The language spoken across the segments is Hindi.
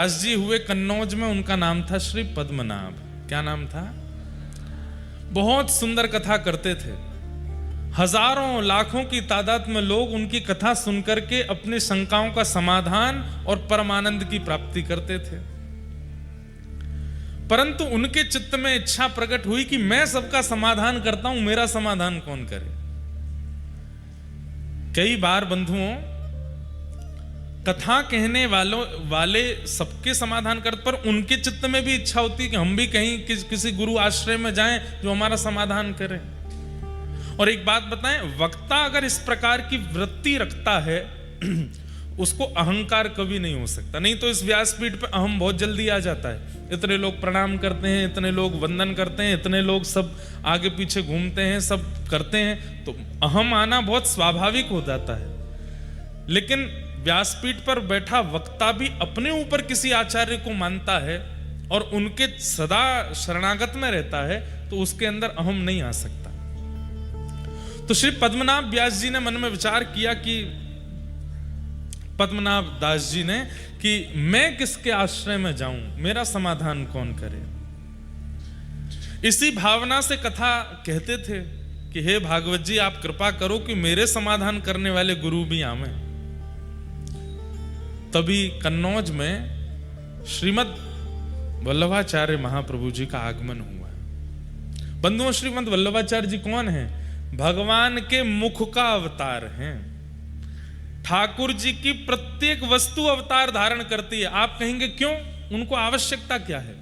व्यास जी हुए कन्नौज में, उनका नाम था श्री पद्मनाभ। क्या नाम था? बहुत सुंदर कथा करते थे। हजारों लाखों की तादाद में लोग उनकी कथा सुनकर के अपनी शंकाओं का समाधान और परमानंद की प्राप्ति करते थे। परंतु उनके चित्त में इच्छा प्रकट हुई कि मैं सबका समाधान करता हूं, मेरा समाधान कौन करे। कई बार बंधुओं, कथा कहने वाले सबके समाधान करते, पर उनके चित्त में भी इच्छा होती है कि हम भी कहीं किसी गुरु आश्रय में जाएं जो हमारा समाधान करे। और एक बात बताएं, वक्ता अगर इस प्रकार की वृत्ति रखता है उसको अहंकार कभी नहीं हो सकता। नहीं तो इस व्यासपीठ पे अहम बहुत जल्दी आ जाता है। इतने लोग प्रणाम करते हैं, इतने लोग वंदन करते हैं, इतने लोग सब आगे पीछे घूमते हैं, सब करते हैं, तो अहम आना बहुत स्वाभाविक हो जाता है। लेकिन व्यासपीठ पर बैठा वक्ता भी अपने ऊपर किसी आचार्य को मानता है और उनके सदा शरणागत में रहता है, तो उसके अंदर अहम नहीं आ सकता। तो श्री पद्मनाभ व्यास जी ने मन में विचार किया कि पद्मनाभ दास जी ने कि मैं किसके आश्रय में जाऊं, मेरा समाधान कौन करे। इसी भावना से कथा कहते थे कि हे भागवत जी, आप कृपा करो कि मेरे समाधान करने वाले गुरु भी आवें। तभी कन्नौज में श्रीमद वल्लभाचार्य महाप्रभु जी का आगमन हुआ। बंधुओं, श्रीमद वल्लभाचार्य जी कौन हैं? भगवान के मुख का अवतार हैं। ठाकुर जी की प्रत्येक वस्तु अवतार धारण करती है। आप कहेंगे क्यों? उनको आवश्यकता क्या है?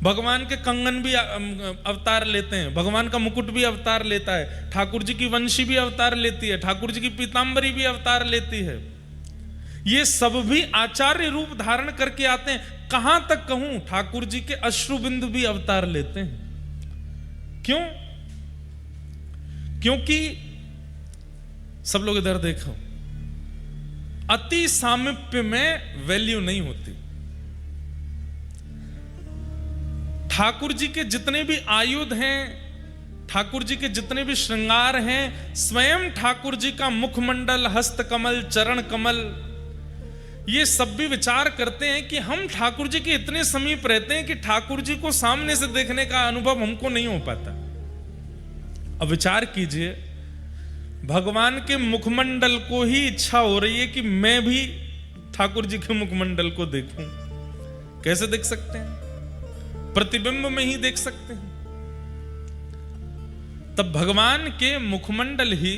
भगवान के कंगन भी अवतार लेते हैं, भगवान का मुकुट भी अवतार लेता है, ठाकुर जी की वंशी भी अवतार लेती है, ठाकुर जी की पीतांबरी भी अवतार लेती है। ये सब भी आचार्य रूप धारण करके आते हैं। कहां तक कहूं, ठाकुर जी के अश्रुबिंदु भी अवतार लेते हैं। क्यों? क्योंकि सब लोग इधर देखो, अति सामीप्य में वैल्यू नहीं होती। ठाकुर जी के जितने भी आयुध हैं, ठाकुर जी के जितने भी श्रृंगार हैं, स्वयं ठाकुर जी का मुखमंडल, हस्त कमल, चरण कमल, ये सब भी विचार करते हैं कि हम ठाकुर जी के इतने समीप रहते हैं कि ठाकुर जी को सामने से देखने का अनुभव हमको नहीं हो पाता। अब विचार कीजिए, भगवान के मुखमंडल को ही इच्छा हो रही है कि मैं भी ठाकुर जी के मुखमंडल को देखूं। कैसे देख सकते हैं? प्रतिबिंब में ही देख सकते हैं। तब भगवान के मुखमंडल ही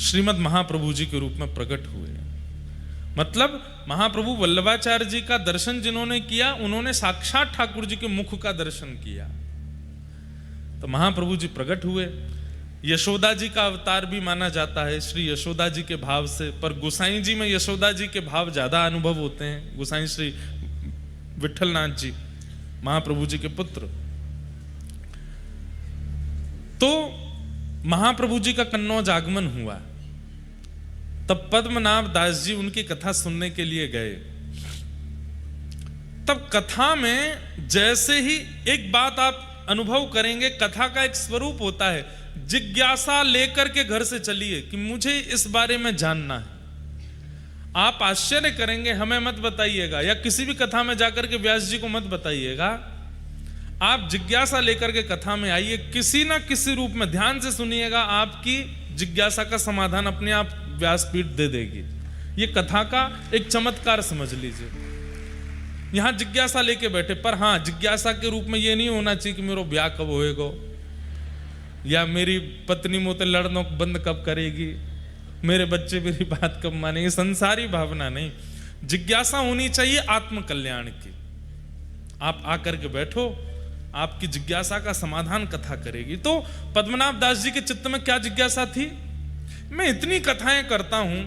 श्रीमद महाप्रभु जी के रूप में प्रकट हुए। मतलब महाप्रभु वल्लभाचार्य जी का दर्शन जिन्होंने किया, उन्होंने साक्षात ठाकुर जी के मुख का दर्शन किया। तो महाप्रभु जी प्रकट हुए। यशोदा जी का अवतार भी माना जाता है, श्री यशोदा जी के भाव से, पर गोसाई जी में यशोदा जी के भाव ज्यादा अनुभव होते हैं। गोसाई श्री विठलनाथ जी महाप्रभु जी के पुत्र। तो महाप्रभु जी का कन्नौज आगमन हुआ। तब पद्मनाभ दास जी उनकी कथा सुनने के लिए गए। तब कथा में जैसे ही एक बात आप अनुभव करेंगे, कथा का एक स्वरूप होता है, जिज्ञासा लेकर के घर से चलिए कि मुझे इस बारे में जानना है। आप आश्चर्य करेंगे, हमें मत बताइएगा, या किसी भी कथा में जाकर के व्यास जी को मत बताइएगा। आप जिज्ञासा लेकर के कथा में आइए, किसी ना किसी रूप में ध्यान से सुनिएगा, आपकी जिज्ञासा का समाधान अपने आप व्यासपीठ दे देगी। ये कथा का एक चमत्कार समझ लीजिए। यहां जिज्ञासा लेके बैठे, पर हां, जिज्ञासा के रूप में ये नहीं होना चाहिए कि मेरा ब्याह कब होएगा, या मेरी पत्नी मोते लड़ना बंद कब करेगी, मेरे बच्चे मेरी बात कब मानेंगे। संसारी भावना नहीं, जिज्ञासा होनी चाहिए आत्म कल्याण की। आप आकर के बैठो, आपकी जिज्ञासा का समाधान कथा करेगी। तो पद्मनाभ दास जी के चित्त में क्या जिज्ञासा थी? मैं इतनी कथाएं करता हूं,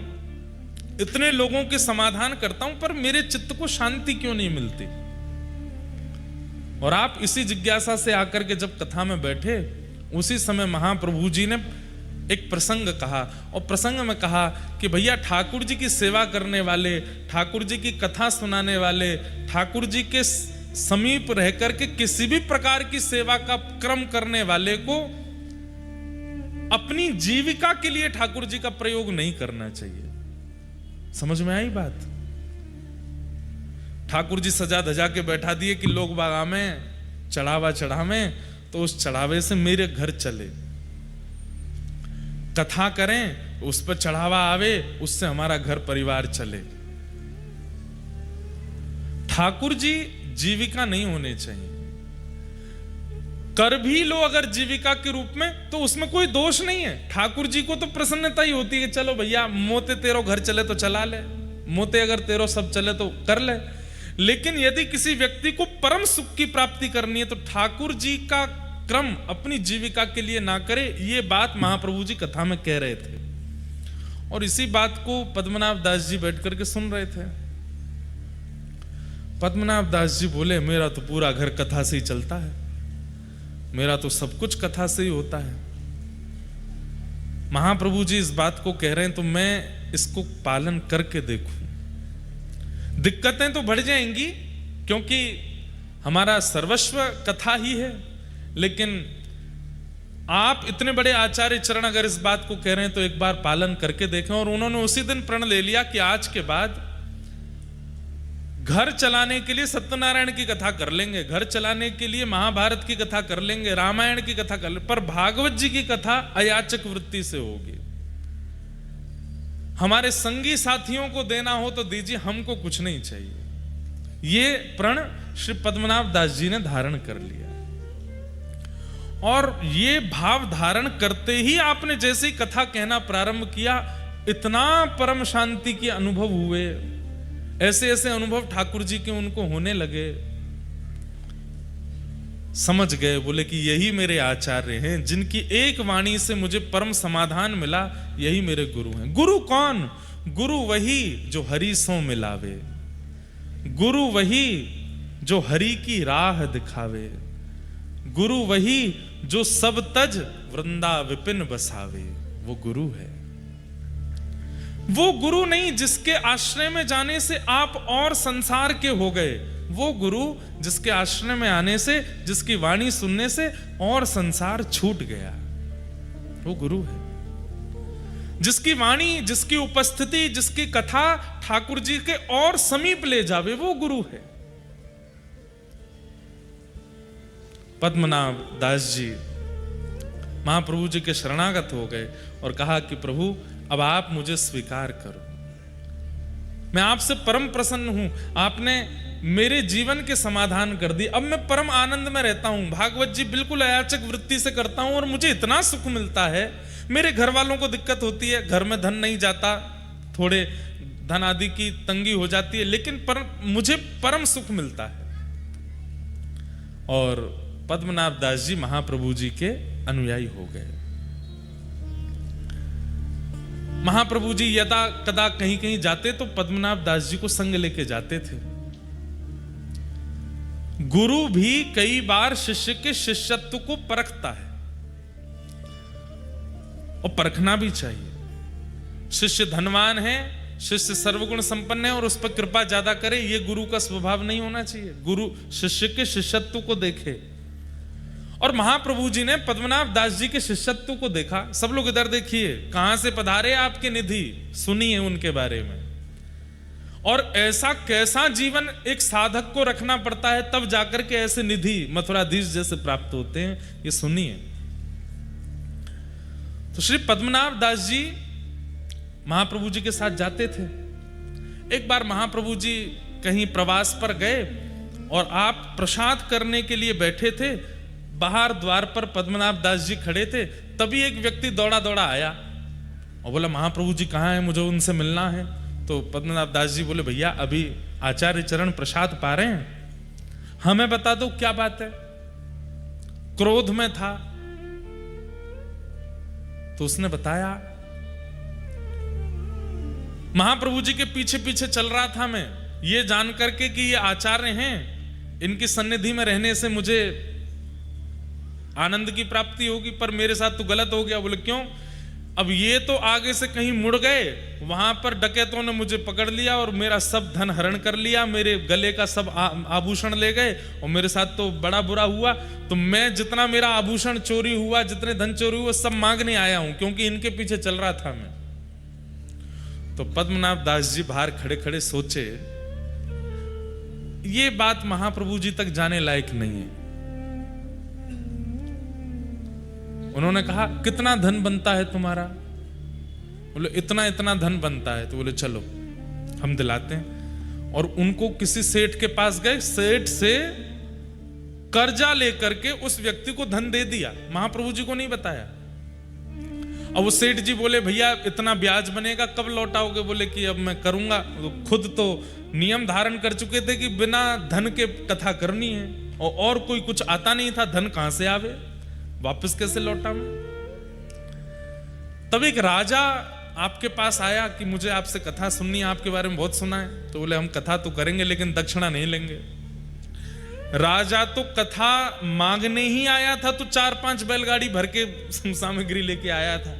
इतने लोगों के समाधान करता हूं, पर मेरे चित्त को शांति क्यों नहीं मिलती? और आप इसी जिज्ञासा से आकर के जब कथा में बैठे, उसी समय महाप्रभु जी ने एक प्रसंग कहा, और प्रसंग में कहा कि भैया, ठाकुर जी की सेवा करने वाले, ठाकुर जी की कथा सुनाने वाले, ठाकुर जी के समीप रहकर के किसी भी प्रकार की सेवा का क्रम करने वाले को अपनी जीविका के लिए ठाकुर जी का प्रयोग नहीं करना चाहिए। समझ में आई बात? ठाकुर जी सजा धजा के बैठा दिए कि लोग बागा में चढ़ावा चढ़ावे, तो उस चढ़ावे से मेरे घर चले, कथा करें उस पर चढ़ावा आवे, उससे हमारा घर परिवार चले। ठाकुर जी जीविका नहीं होने चाहिए। कर भी लो अगर जीविका के रूप में तो उसमें कोई दोष नहीं है। ठाकुर जी को तो प्रसन्नता ही होती है कि चलो भैया मोते तेरो घर चले तो चला ले, मोते अगर तेरो सब चले तो कर ले। लेकिन यदि किसी व्यक्ति को परम सुख की प्राप्ति करनी है तो ठाकुर जी का क्रम अपनी जीविका के लिए ना करे। ये बात महाप्रभु जी कथा में कह रहे थे और इसी बात को पद्मनाभ दास जी बैठ करके सुन रहे थे। पद्मनाभ दास जी बोले, मेरा तो पूरा घर कथा से ही चलता है, मेरा तो सब कुछ कथा से ही होता है। महाप्रभु जी इस बात को कह रहे हैं तो मैं इसको पालन करके देखूं। दिक्कतें तो बढ़ जाएंगी क्योंकि हमारा सर्वस्व कथा ही है, लेकिन आप इतने बड़े आचार्य चरण अगर इस बात को कह रहे हैं तो एक बार पालन करके देखें। और उन्होंने उसी दिन प्रण ले लिया कि आज के बाद घर चलाने के लिए सत्यनारायण की कथा कर लेंगे, घर चलाने के लिए महाभारत की कथा कर लेंगे, रामायण की कथा कर लेंगे, पर भागवत जी की कथा अयाचक वृत्ति से होगी। हमारे संगी साथियों को देना हो तो दीजिए, हमको कुछ नहीं चाहिए। ये प्रण श्री पद्मनाभ दास जी ने धारण कर लिया और ये भाव धारण करते ही आपने जैसे ही कथा कहना प्रारंभ किया, इतना परम शांति के अनुभव हुए, ऐसे ऐसे अनुभव ठाकुर जी के उनको होने लगे। समझ गए, बोले कि यही मेरे आचार्य हैं, जिनकी एक वाणी से मुझे परम समाधान मिला, यही मेरे गुरु हैं। गुरु कौन? गुरु वही जो हरि सो मिलावे, गुरु वही जो हरि की राह दिखावे, गुरु वही जो सब तज वृंदा विपिन बसावे। वो गुरु है। वो गुरु नहीं जिसके आश्रय में जाने से आप और संसार के हो गए, वो गुरु जिसके आश्रय में आने से, जिसकी वाणी सुनने से और संसार छूट गया, वो गुरु है। जिसकी वाणी, जिसकी उपस्थिति, जिसकी कथा ठाकुर जी के और समीप ले जावे, वो गुरु है। पद्मनाभ दास जी महाप्रभु जी के शरणागत हो गए और कहा कि प्रभु अब आप मुझे स्वीकार करो, मैं आपसे परम प्रसन्न हूं, आपने मेरे जीवन के समाधान कर दी, अब मैं परम आनंद में रहता हूं, भागवत जी बिल्कुल अयाचक वृत्ति से करता हूं और मुझे इतना सुख मिलता है। मेरे घर वालों को दिक्कत होती है, घर में धन नहीं जाता, थोड़े धन आदि की तंगी हो जाती है, लेकिन मुझे परम सुख मिलता है। और पद्मनाभ दास जी महाप्रभु जी के अनुयायी हो गए। महाप्रभु जी यदा कदा कहीं कहीं जाते तो पद्मनाभ दास जी को संग लेके जाते थे। गुरु भी कई बार शिष्य के शिष्यत्व को परखता है और परखना भी चाहिए। शिष्य धनवान है, शिष्य सर्वगुण संपन्न है और उस पर कृपा ज्यादा करे, ये गुरु का स्वभाव नहीं होना चाहिए। गुरु शिष्य के शिष्यत्व को देखे। और महाप्रभु जी ने पद्मनाभ दास जी के शिष्यत्व को देखा। सब लोग इधर देखिए, कहां से पधारे आपके निधि, सुनिए उनके बारे में। और ऐसा कैसा जीवन एक साधक को रखना पड़ता है तब जाकर के ऐसे निधि मथुराधीश जैसे प्राप्त होते हैं, ये सुनिए। तो श्री पद्मनाभ दास जी महाप्रभु जी के साथ जाते थे। एक बार महाप्रभु जी कहीं प्रवास पर गए और आप प्रसाद करने के लिए बैठे थे, बाहर द्वार पर पद्मनाभ दास जी खड़े थे, तभी एक व्यक्ति दौड़ा दौड़ा आया और बोला महाप्रभु जी कहाँ हैं, मुझे उनसे मिलना है। तो पद्मनाभ दास जी बोले भैया अभी आचार्य चरण प्रसाद पा रहे हैं, हमें बता दो क्या बात है। क्रोध में था तो उसने बताया, महाप्रभु जी के पीछे पीछे चल रहा था मैं, ये जान करके कि ये आचार्य हैं, इनकी सन्निधि में रहने से मुझे आनंद की प्राप्ति होगी, पर मेरे साथ तो गलत हो गया। बोले क्यों? अब ये तो आगे से कहीं मुड़ गए, वहां पर डकैतों ने मुझे पकड़ लिया और मेरा सब धन हरण कर लिया, मेरे गले का सब आभूषण ले गए और मेरे साथ तो बड़ा बुरा हुआ। तो मैं जितना मेरा आभूषण चोरी हुआ, जितने धन चोरी हुए, सब मांगने आया हूं, क्योंकि इनके पीछे चल रहा था मैं। तो पद्मनाभ दास जी बाहर खड़े खड़े सोचे, ये बात महाप्रभु जी तक जाने लायक नहीं है। उन्होंने कहा, कितना धन बनता है तुम्हारा? बोले, इतना इतना धन बनता है। तो बोले, चलो हम दिलाते हैं। और उनको किसी सेठ के पास गए, सेठ से कर्जा लेकर के उस व्यक्ति को धन दे दिया, महाप्रभु जी को नहीं बताया। अब वो सेठ जी बोले, भैया इतना ब्याज बनेगा, कब लौटाओगे? बोले कि अब मैं करूंगा। खुद तो नियम धारण कर चुके थे कि बिना धन के कथा करनी है, और कोई कुछ आता नहीं था, धन कहां से आवे, वापस कैसे लौटा मैं? तब एक राजा आपके पास आया कि मुझे आपसे कथा सुननी है, आपके बारे में बहुत सुना है। तो बोले, हम कथा तो करेंगे लेकिन दक्षिणा नहीं लेंगे। राजा तो कथा मांगने ही आया था, तो 4-5 बैलगाड़ी भर के सामग्री लेके आया था।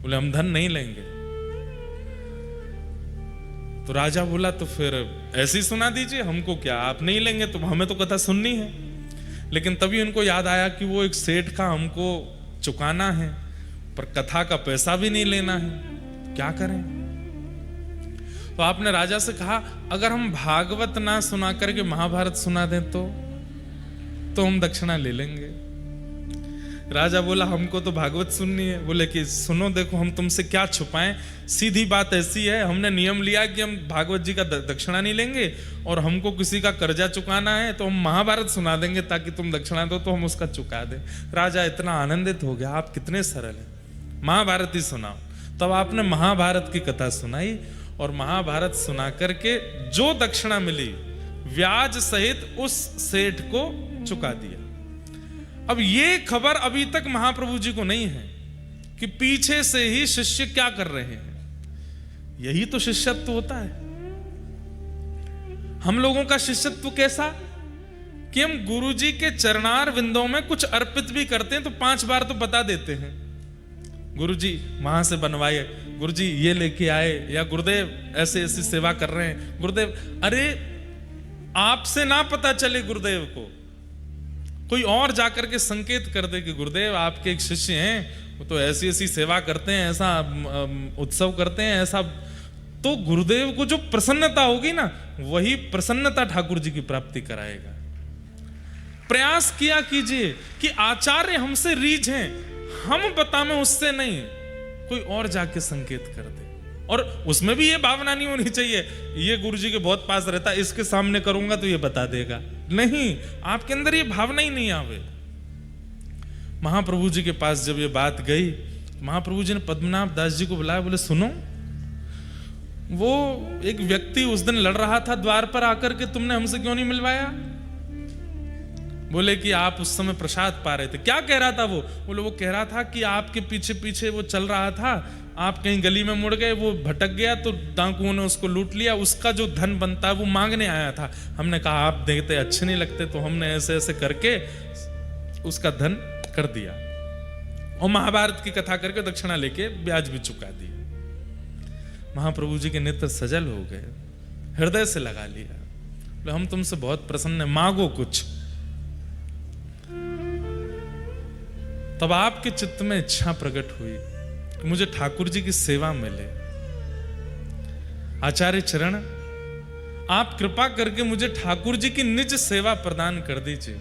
बोले, हम धन नहीं लेंगे। तो राजा बोला, तो फिर ऐसे ही सुना दीजिए, हमको क्या, आप नहीं लेंगे तो हमें तो कथा सुननी है। लेकिन तभी उनको याद आया कि वो एक सेठ का हमको चुकाना है, पर कथा का पैसा भी नहीं लेना है, क्या करें? तो आपने राजा से कहा, अगर हम भागवत ना सुना करके महाभारत सुना दें तो हम दक्षिणा ले लेंगे। राजा बोला, हमको तो भागवत सुननी है। बोले कि सुनो, देखो हम तुमसे क्या छुपाएं, सीधी बात ऐसी है, हमने नियम लिया कि हम भागवत जी का दक्षिणा नहीं लेंगे, और हमको किसी का कर्जा चुकाना है तो हम महाभारत सुना देंगे ताकि तुम दक्षिणा दो तो हम उसका चुका दें। राजा इतना आनंदित हो गया, आप कितने सरल हैं, महाभारत ही सुनाओ। तब आपने महाभारत की कथा सुनाई, और महाभारत सुना करके जो दक्षिणा मिली ब्याज सहित उस सेठ को चुका दिया। अब ये खबर अभी तक महाप्रभु जी को नहीं है कि पीछे से ही शिष्य क्या कर रहे हैं। यही तो शिष्यत्व होता है। हम लोगों का शिष्यत्व कैसा कि हम गुरु जी के चरणार विंदों में कुछ अर्पित भी करते हैं तो 5 बार तो बता देते हैं, गुरु जी वहां से बनवाए, गुरु जी ये लेके आए, या गुरुदेव ऐसे ऐसी सेवा कर रहे हैं। गुरुदेव, अरे आपसे ना पता चले गुरुदेव को, कोई और जाकर के संकेत कर दे कि गुरुदेव आपके एक शिष्य हैं, वो तो ऐसी ऐसी सेवा करते हैं, ऐसा उत्सव करते हैं, ऐसा, तो गुरुदेव को जो प्रसन्नता होगी ना, वही प्रसन्नता ठाकुर जी की प्राप्ति कराएगा। प्रयास किया कीजिए कि आचार्य हमसे रीझ हैं, हम बतावें उससे नहीं, कोई और जाके संकेत कर दे। और उसमें भी ये भावना नहीं होनी चाहिए ये गुरुजी के बहुत पास रहता है, इसके सामने करूंगा तो ये बता देगा, नहीं, आपके अंदर ये भावना ही नहीं आवे। महाप्रभु जी के पास जब ये बात गई, महाप्रभु जी ने पद्मनाभ दास जी को बुलाया, बोले सुनो, वो एक व्यक्ति उस दिन लड़ रहा था द्वार पर आकर के, तुमने हमसे क्यों नहीं मिलवाया? बोले कि आप उस समय प्रसाद पा रहे थे। क्या कह रहा था वो? बोले वो कह रहा था कि आपके पीछे पीछे वो चल रहा था, आप कहीं गली में मुड़ गए, वो भटक गया तो डाकुओं ने उसको लूट लिया, उसका जो धन बनता है वो मांगने आया था। हमने कहा आप देते अच्छे नहीं लगते, तो हमने ऐसे ऐसे करके उसका धन कर दिया, और महाभारत की कथा करके दक्षिणा लेके ब्याज भी चुका दिया। महाप्रभु जी के नेत्र सजल हो गए, हृदय से लगा लिया, बोले हम तुमसे बहुत प्रसन्न हैं, मांगो कुछ। तब आपके चित्त में इच्छा प्रकट हुई कि मुझे ठाकुर जी की सेवा मिले। आचार्य चरण, आप कृपा करके मुझे ठाकुर जी की निज सेवा प्रदान कर दीजिए।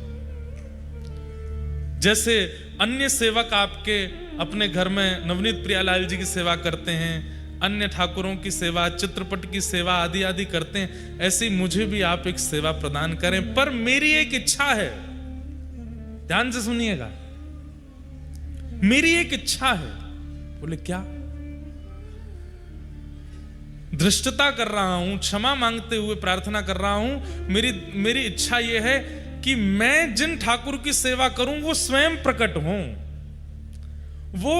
जैसे अन्य सेवक आपके अपने घर में नवनीत प्रियालाल जी की सेवा करते हैं, अन्य ठाकुरों की सेवा, चित्रपट की सेवा आदि आदि करते हैं, ऐसे मुझे भी आप एक सेवा प्रदान करें। पर मेरी एक इच्छा है, ध्यान से सुनिएगा, मेरी एक इच्छा है। बोले क्या? धृष्टता कर रहा हूं, क्षमा मांगते हुए प्रार्थना कर रहा हूं, मेरी इच्छा यह है कि मैं जिन ठाकुर की सेवा करूं वो स्वयं प्रकट हों, वो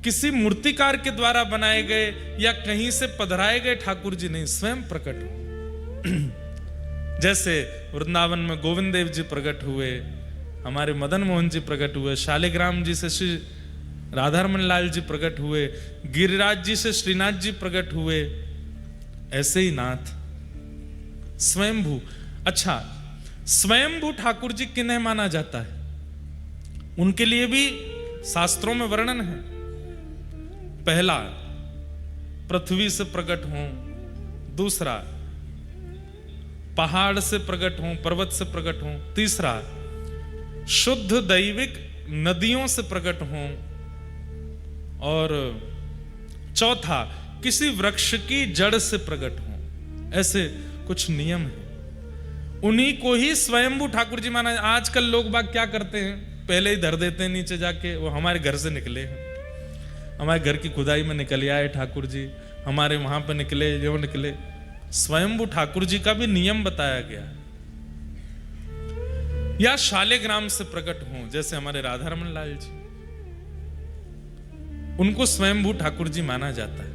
किसी मूर्तिकार के द्वारा बनाए गए या कहीं से पधराए गए ठाकुर जी नहीं, स्वयं प्रकट हो। जैसे वृंदावन में गोविंद देव जी प्रकट हुए, हमारे मदन मोहन जी प्रकट हुए, शालिग्राम जी से श्री राधारमण लाल जी प्रकट हुए, गिरिराज जी से श्रीनाथ जी प्रकट हुए, ऐसे ही नाथ स्वयंभू। अच्छा, स्वयंभू ठाकुर जी किन्हें माना जाता है? उनके लिए भी शास्त्रों में वर्णन है। पहला, पृथ्वी से प्रकट हों, दूसरा पहाड़ से प्रकट हों, पर्वत से प्रकट हों, तीसरा शुद्ध दैविक नदियों से प्रकट हों, और चौथा किसी वृक्ष की जड़ से प्रकट हों। ऐसे कुछ नियम है, उन्हीं को ही स्वयंभू ठाकुर जी माना। आजकल लोग बाग क्या करते हैं, पहले ही धर देते हैं नीचे जाके, वो हमारे घर से निकले हैं, हमारे घर की खुदाई में निकल आए ठाकुर जी, हमारे वहां पे निकले, जो निकले। स्वयंभू ठाकुर जी का भी नियम बताया गया। या शालिग्राम से प्रकट हों, जैसे हमारे राधा रमन लाल जी, उनको स्वयंभू ठाकुर जी माना जाता है।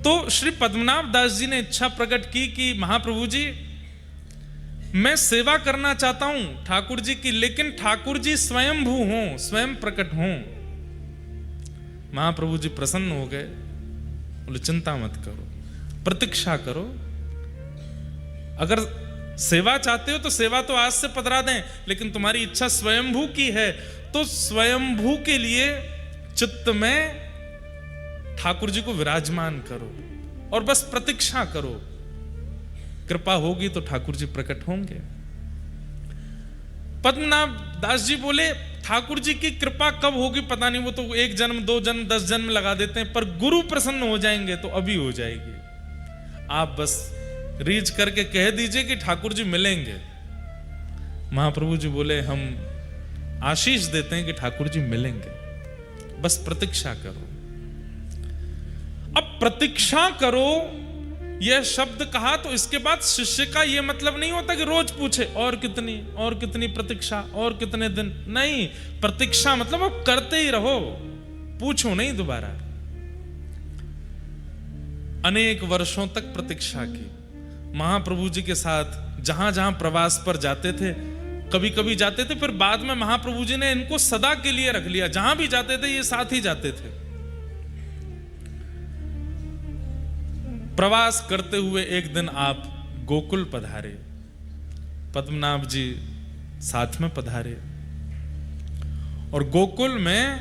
तो श्री पद्मनाभ दास जी ने इच्छा प्रकट की कि महाप्रभु जी, मैं सेवा करना चाहता हूं ठाकुर जी की, लेकिन ठाकुर जी स्वयंभू हों, स्वयं प्रकट हों। महाप्रभु जी प्रसन्न हो गए, बोले चिंता मत करो, प्रतीक्षा करो। अगर सेवा चाहते हो तो सेवा तो आज से पधरा दें, लेकिन तुम्हारी इच्छा स्वयंभू की है तो स्वयंभू के लिए चित्त में ठाकुर जी को विराजमान करो और बस प्रतीक्षा करो, कृपा होगी तो ठाकुर जी प्रकट होंगे। पद्मनाभ दास जी बोले ठाकुर जी की कृपा कब होगी पता नहीं, वो तो 1 जन्म 2 जन्म 10 जन्म लगा देते हैं, पर गुरु प्रसन्न हो जाएंगे तो अभी हो जाएगी। आप बस रीच करके कह दीजिए कि ठाकुर जी मिलेंगे। महाप्रभु जी बोले हम आशीष देते हैं कि ठाकुर जी मिलेंगे, बस प्रतीक्षा करो। अब प्रतीक्षा करो यह शब्द कहा तो इसके बाद शिष्य का यह मतलब नहीं होता कि रोज पूछे और कितनी प्रतीक्षा और कितने दिन, नहीं। प्रतीक्षा मतलब अब करते ही रहो, पूछो नहीं दोबारा। अनेक वर्षों तक प्रतीक्षा की। महाप्रभु जी के साथ जहां जहां प्रवास पर जाते थे, कभी कभी जाते थे, फिर बाद में महाप्रभु जी ने इनको सदा के लिए रख लिया। जहां भी जाते थे ये साथ ही जाते थे। प्रवास करते हुए एक दिन आप गोकुल पधारे, पद्मनाभ जी साथ में पधारे, और गोकुल में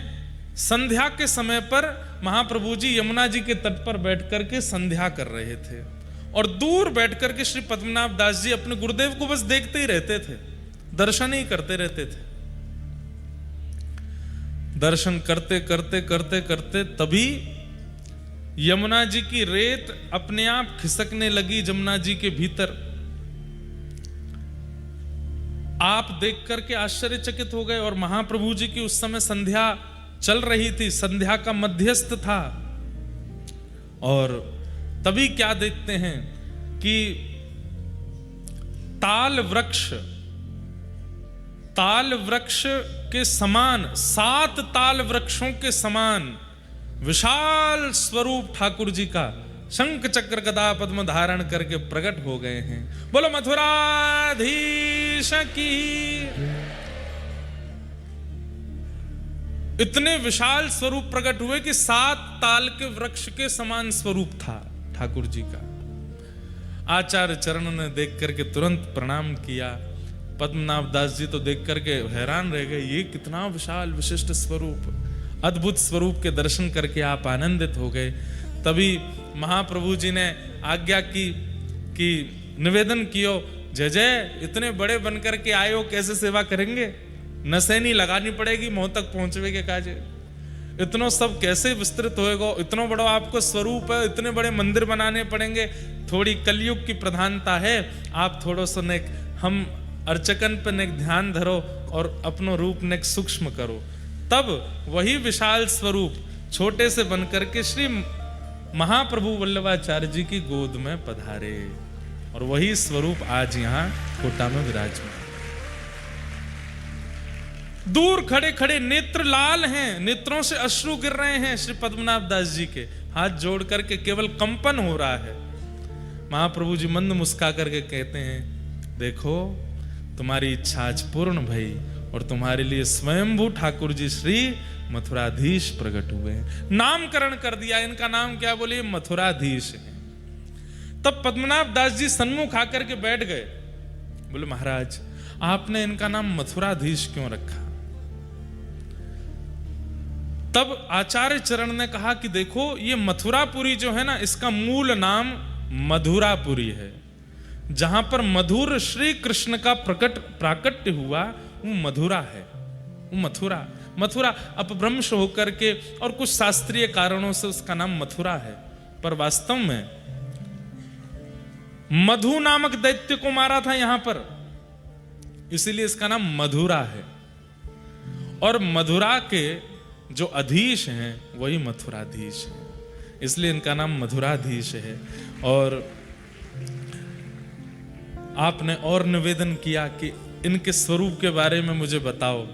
संध्या के समय पर महाप्रभु जी यमुना जी के तट पर बैठ करके संध्या कर रहे थे, और दूर बैठ करके श्री पद्मनाभ दास जी अपने गुरुदेव को बस देखते ही रहते थे, दर्शन ही करते रहते थे। दर्शन करते करते करते करते तभी यमुना जी की रेत अपने आप खिसकने लगी जमुना जी के भीतर। आप देख करके आश्चर्यचकित हो गए, और महाप्रभु जी की उस समय संध्या चल रही थी, संध्या का मध्यस्थ था। और तभी क्या देखते हैं कि ताल वृक्ष के समान, 7 ताल वृक्षों के समान विशाल स्वरूप ठाकुर जी का शंख चक्र गदा पद्म धारण करके प्रकट हो गए हैं। बोलो मथुराधीश की। इतने विशाल स्वरूप प्रकट हुए कि 7 ताल के वृक्ष के समान स्वरूप था ठाकुर जी का। आचार्य चरण ने देख करके तुरंत प्रणाम किया। पद्मनाभ दास जी तो देख करके हैरान रह गए, ये कितना विशाल विशिष्ट स्वरूप, अद्भुत स्वरूप के दर्शन करके आप आनंदित हो गए। तभी महाप्रभु जी ने आज्ञा की कि निवेदन कियो, जय जय इतने बड़े बनकर के आए हो, कैसे सेवा करेंगे, नसैनी लगानी पड़ेगी, मोह तक पहुंचवे के काजे, इतनो सब कैसे विस्तृत होएगा, इतना बड़ा आपको स्वरूप है, इतने बड़े मंदिर बनाने पड़ेंगे। थोड़ी कलयुग की प्रधानता है, आप थोड़ा सा नेक हम अर्चकन पर नेक ध्यान धरो और अपनो रूप नेक सूक्ष्म करो। तब वही विशाल स्वरूप छोटे से बनकर के श्री महाप्रभु वल्लभाचार्य जी की गोद में पधारे, और वही स्वरूप आज यहाँ कोटा में विराजमान। दूर खड़े खड़े नेत्र लाल हैं, नेत्रों से अश्रु गिर रहे हैं श्री पद्मनाभ दास जी के, हाथ जोड़ करके केवल कंपन हो रहा है। महाप्रभु जी मंद मुस्का करके कहते हैं, देखो तुम्हारी इच्छा आज पूर्ण भई, और तुम्हारे लिए स्वयंभू ठाकुर जी श्री मथुराधीश प्रकट हुए हैं। नामकरण कर दिया, इनका नाम क्या बोले, मथुराधीश है। तब पद्मनाभ दास जी सन्मुख आकर के बैठ गए। बोले महाराज आपने इनका नाम मथुराधीश क्यों रखा? तब आचार्य चरण ने कहा कि देखो ये मथुरापुरी जो है ना, इसका मूल नाम मधुरापुरी है। जहां पर मधुर श्री कृष्ण का प्राकट्य हुआ वो मधुरा है, वो मथुरा अपभ्रंश होकर के और कुछ शास्त्रीय कारणों से उसका नाम मथुरा है, पर वास्तव में मधु नामक दैत्य को मारा था यहां पर, इसीलिए इसका नाम मधुरा है। और मधुरा के जो अधीश हैं वही मथुराधीश है, इसलिए इनका नाम मधुराधीश है। और आपने और निवेदन किया कि इनके स्वरूप के बारे में मुझे बताओ।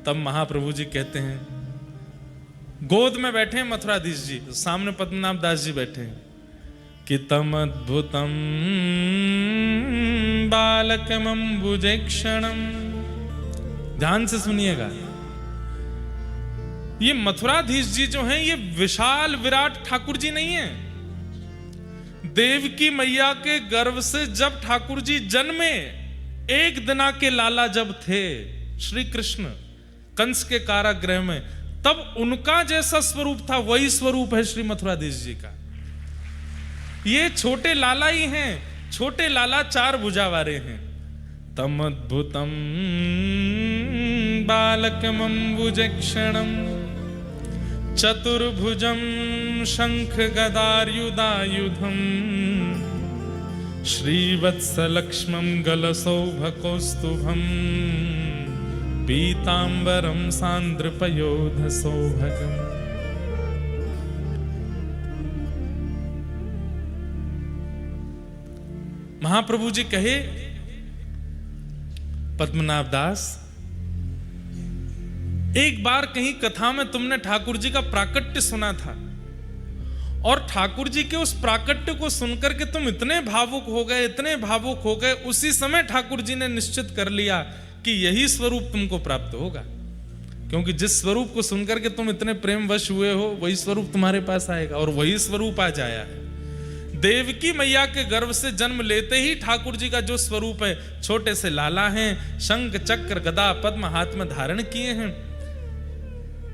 तब महाप्रभु जी कहते हैं, गोद में बैठे हैं मथुराधीश जी, सामने पद्मनाभ दास जी बैठे हैं, कि तम अद्भुतम बालकमंबुजेक्षणम। ध्यान से सुनिएगा, ये मथुराधीश जी जो हैं ये विशाल विराट ठाकुर जी नहीं है। देवकी मैया के गर्भ से जब ठाकुर जी जन्मे, एक दिना के लाला जब थे श्री कृष्ण कंस के कारागृह में, तब उनका जैसा स्वरूप था वही स्वरूप है श्री मथुराधीश जी का। ये छोटे लाला ही हैं, छोटे लाला 4 भुजा वाले हैं। तम अद्भुतम बालकमंबुजेक्षणम चतुर्भुजम शंख गदार्युधायुधम श्रीवत्सलक्ष्मं गलसौभकौस्तुभम पीतांबरम सांद्रपयोधसौभगम। महाप्रभु जी कहे, पद्मनाभ दास, एक बार कहीं कथा में तुमने ठाकुर जी का प्राकट्य सुना था, और ठाकुर जी के उस प्राकट्य को सुनकर के तुम इतने भावुक हो गए, इतने भावुक हो गए, उसी समय ठाकुर जी ने निश्चित कर लिया कि यही स्वरूप तुमको प्राप्त होगा, क्योंकि जिस स्वरूप को सुनकर के तुम इतने प्रेमवश हुए हो वही स्वरूप तुम्हारे पास आएगा, और वही स्वरूप आज आया है। देवकी मैया के गर्भ से जन्म लेते ही ठाकुर जी का जो स्वरूप है, छोटे से लाला हैं, शंख चक्र गदा पद्म हाथ में धारण किए हैं,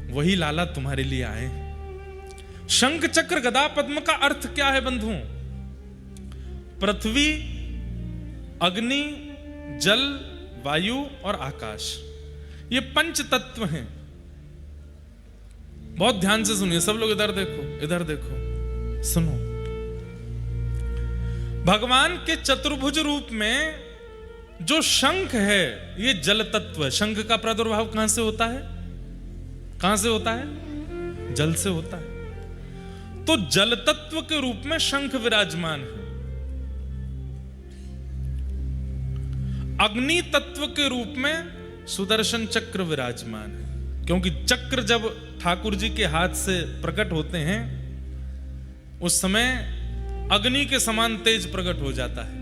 वही लाला तुम्हारे लिए आए। शंख चक्र गदा पद्म का अर्थ क्या है बंधुओं? पृथ्वी, अग्नि, जल, वायु और आकाश, ये 5 तत्व हैं। बहुत ध्यान से सुनिए सब लोग, इधर देखो, इधर देखो, सुनो। भगवान के चतुर्भुज रूप में जो शंख है ये जल तत्व है। शंख का प्रादुर्भाव कहां से होता है? कहां से होता है? जल से होता है। तो जल तत्व के रूप में शंख विराजमान है। अग्नि तत्व के रूप में सुदर्शन चक्र विराजमान है, क्योंकि चक्र जब ठाकुर जी के हाथ से प्रकट होते हैं उस समय अग्नि के समान तेज प्रकट हो जाता है।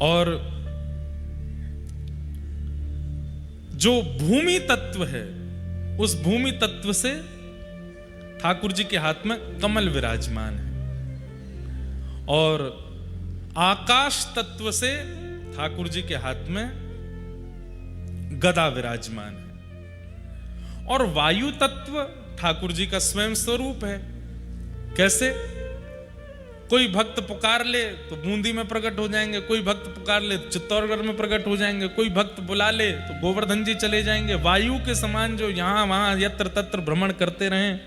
और जो भूमि तत्व है, उस भूमि तत्व से ठाकुर जी के हाथ में कमल विराजमान है, और आकाश तत्व से ठाकुर जी के हाथ में गदा विराजमान है, और वायु तत्व ठाकुर जी का स्वयं स्वरूप है। कैसे? कोई भक्त पुकार ले तो बूंदी में प्रकट हो जाएंगे, कोई भक्त पुकार ले तो चित्तौड़गढ़ में प्रकट हो जाएंगे, कोई भक्त बुला ले तो गोवर्धन जी चले जाएंगे। वायु के समान जो यहां वहां यत्र तत्र भ्रमण करते रहें।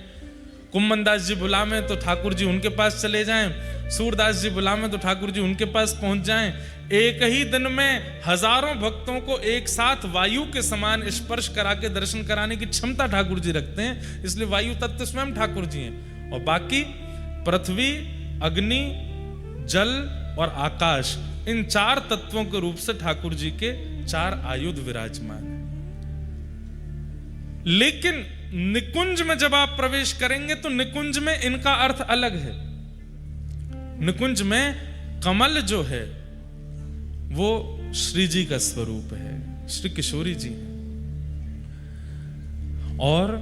कुम्मन दास जी बुला में तो ठाकुर जी उनके पास चले जाएं, सूरदास जी बुला में तो ठाकुर जी उनके पास पहुंच जाएं। एक ही दिन में हजारों भक्तों को एक साथ वायु के समान स्पर्श करा के दर्शन कराने की क्षमता ठाकुर जी रखते हैं, इसलिए वायु तत्व स्वयं ठाकुर जी हैं। और बाकी पृथ्वी, अग्नि, जल और आकाश, इन 4 तत्वों के रूप से ठाकुर जी के 4 आयुध विराजमान हैं। लेकिन निकुंज में जब आप प्रवेश करेंगे तो निकुंज में इनका अर्थ अलग है। निकुंज में कमल जो है वो श्री जी का स्वरूप है, श्री किशोरी जी, और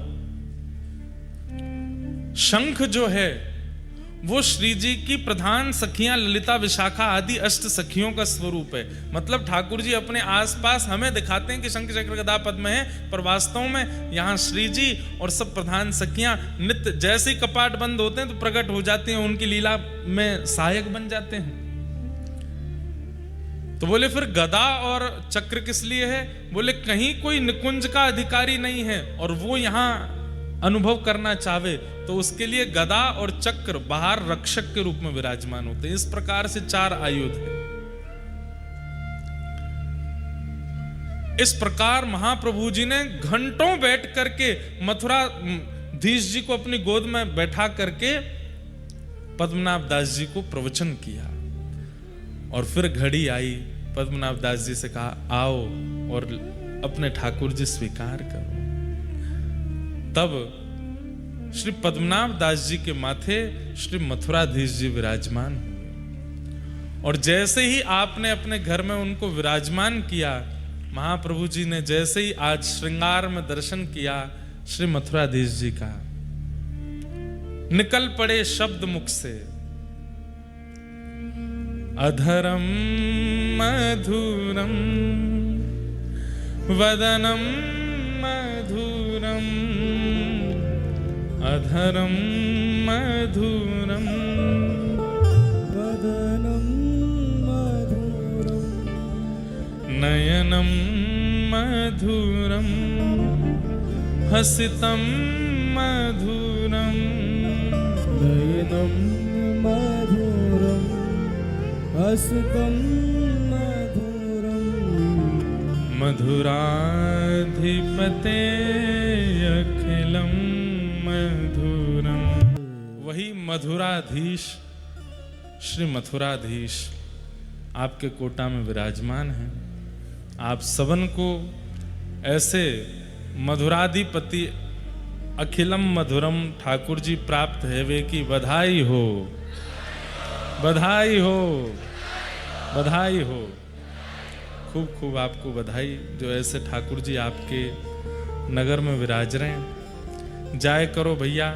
शंख जो है वो श्री जी की प्रधान सखियां ललिता विशाखा आदि अष्ट सखियों का स्वरूप है। मतलब ठाकुर जी अपने आसपास हमें दिखाते हैं कि शंख चक्र गदा पद्म है, पर वास्तव में यहाँ श्री जी और सब प्रधान सखियां नित्य जैसे ही कपाट बंद होते हैं तो प्रकट हो जाते हैं, उनकी लीला में सहायक बन जाते हैं। तो बोले फिर गदा और चक्र किस लिए है? बोले कहीं कोई निकुंज का अधिकारी नहीं है और वो यहाँ अनुभव करना चाहे तो उसके लिए गदा और चक्र बाहर रक्षक के रूप में विराजमान होते हैं। इस प्रकार से 4 आयुध है। इस प्रकार महाप्रभु जी ने घंटों बैठ करके मथुराधीश जी को अपनी गोद में बैठा करके पद्मनाभ दास जी को प्रवचन किया। और फिर घड़ी आई, पद्मनाभ दास जी से कहा आओ और अपने ठाकुर जी स्वीकार करो। तब श्री पद्मनाभ दास जी के माथे श्री मथुराधीश जी विराजमान हुए। और जैसे ही आपने अपने घर में उनको विराजमान किया, महाप्रभु जी ने जैसे ही आज श्रृंगार में दर्शन किया श्री मथुराधीश जी का, निकल पड़े शब्द मुख से, अधरम मधुरम वदनम मधुरम, अधरम मधुरम वदनम मधुरम, नयनम मधुरम हसितम मधुरम, नयनम मधुरम हसितम मधुरम, मधुराधिपते अखिलम मधुरम। वही मधुराधीश श्री मथुराधीश आपके कोटा में विराजमान है। आप सबन को ऐसे मधुराधिपति अखिलम मधुरम ठाकुर जी प्राप्त है वे की बधाई हो, बधाई हो, बधाई हो। खूब खूब आपको बधाई जो ऐसे ठाकुर जी आपके नगर में विराज रहे हैं। जाए करो भैया,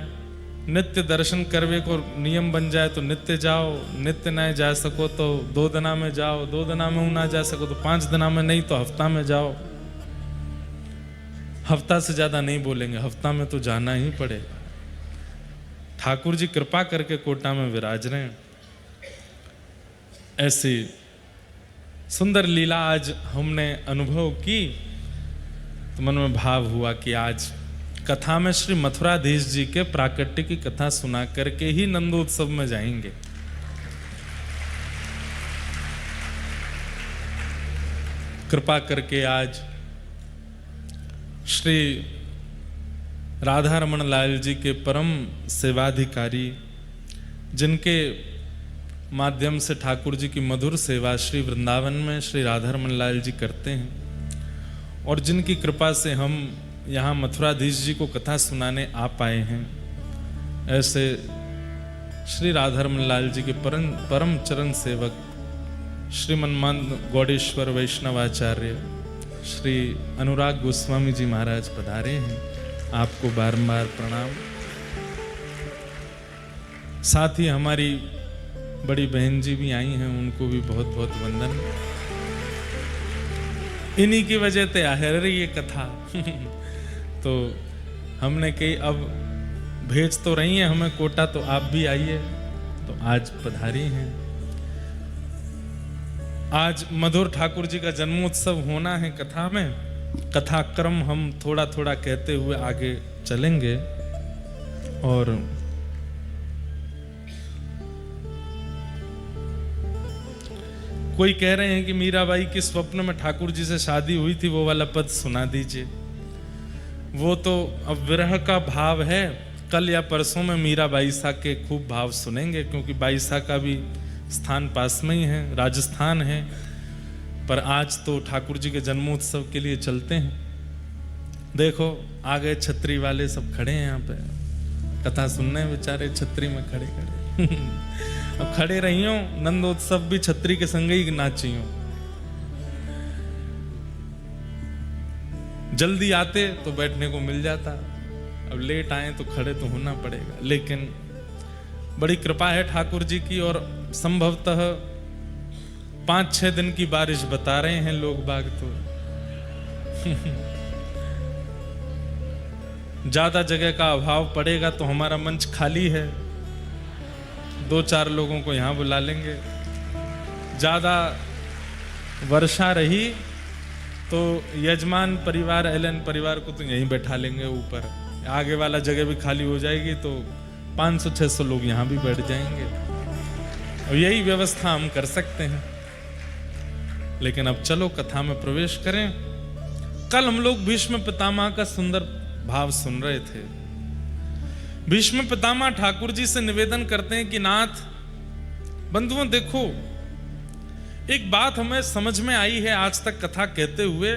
नित्य दर्शन करवे को नियम बन जाए तो नित्य जाओ, नित्य नहीं जा सको तो 2 दिना में जाओ, 2 दिना में ना जा सको तो 5 दिना में, नहीं तो हफ्ता में जाओ। हफ्ता से ज्यादा नहीं बोलेंगे, हफ्ता में तो जाना ही पड़ेगा। ठाकुर जी कृपा करके कोटा में विराज रहे हैं। ऐसी सुंदर लीला आज हमने अनुभव की तो मन में भाव हुआ कि आज कथा में श्री मथुराधीश जी के प्राकट्य की कथा सुना करके ही नंदोत्सव में जाएंगे। कृपा करके आज श्री राधा रमन लाल जी के परम सेवाधिकारी, जिनके माध्यम से ठाकुर जी की मधुर सेवा श्री वृंदावन में श्री राधा रमन लाल जी करते हैं, और जिनकी कृपा से हम यहाँ मथुराधीश जी को कथा सुनाने आ पाए हैं, ऐसे श्री राधा रमन लाल जी के परम चरण सेवक श्रीमन्मान गौडेश्वर वैष्णवाचार्य श्री अनुराग गोस्वामी जी महाराज पधारे हैं। आपको बारंबार प्रणाम। साथ ही हमारी बड़ी बहन जी भी आई हैं, उनको भी बहुत बहुत वंदन। इन्हीं की वजह से आ रही ये कथा तो हमने कही अब भेज तो रही हैं हमें कोटा, तो आप भी आइए। तो आज पधारी हैं। आज मधुर ठाकुर जी का जन्मोत्सव होना है कथा में। कथा क्रम हम थोड़ा थोड़ा कहते हुए आगे चलेंगे। और कोई कह रहे हैं कि मीराबाई के स्वप्न में ठाकुर जी से शादी हुई थी, वो वाला पद सुना दीजिए। वो तो अब विरह का भाव है, कल या परसों में मीरा बाईसा के खूब भाव सुनेंगे, क्योंकि बाईसा का भी स्थान पास में ही है, राजस्थान है। पर आज तो ठाकुर जी के जन्मोत्सव के लिए चलते हैं। देखो आ गए छतरी वाले, सब खड़े हैं यहाँ पे कथा सुनने, बेचारे छतरी में खड़े खड़े अब खड़े रही हो, नंदोत्सव भी छतरी के संग ही नाची हो। जल्दी आते तो बैठने को मिल जाता, अब लेट आए तो खड़े तो होना पड़ेगा। लेकिन बड़ी कृपा है ठाकुर जी की, और संभवतः 5-6 दिन की बारिश बता रहे हैं लोग बाग तो। ज्यादा जगह का अभाव पड़ेगा तो हमारा मंच खाली है, 2-4 लोगों को यहां बुला लेंगे। ज्यादा वर्षा रही तो यजमान परिवार, एलन परिवार को तो यहीं बैठा लेंगे ऊपर, आगे वाला जगह भी खाली हो जाएगी तो 500-600 लोग यहां भी बैठ जाएंगे, और यही व्यवस्था हम कर सकते हैं। लेकिन अब चलो कथा में प्रवेश करें। कल हम लोग भीष्म पितामह का सुंदर भाव सुन रहे थे। भीष्म पितामह ठाकुर जी से निवेदन करते हैं कि नाथ, बंधुओं देखो, एक बात हमें समझ में आई है आज तक कथा कहते हुए,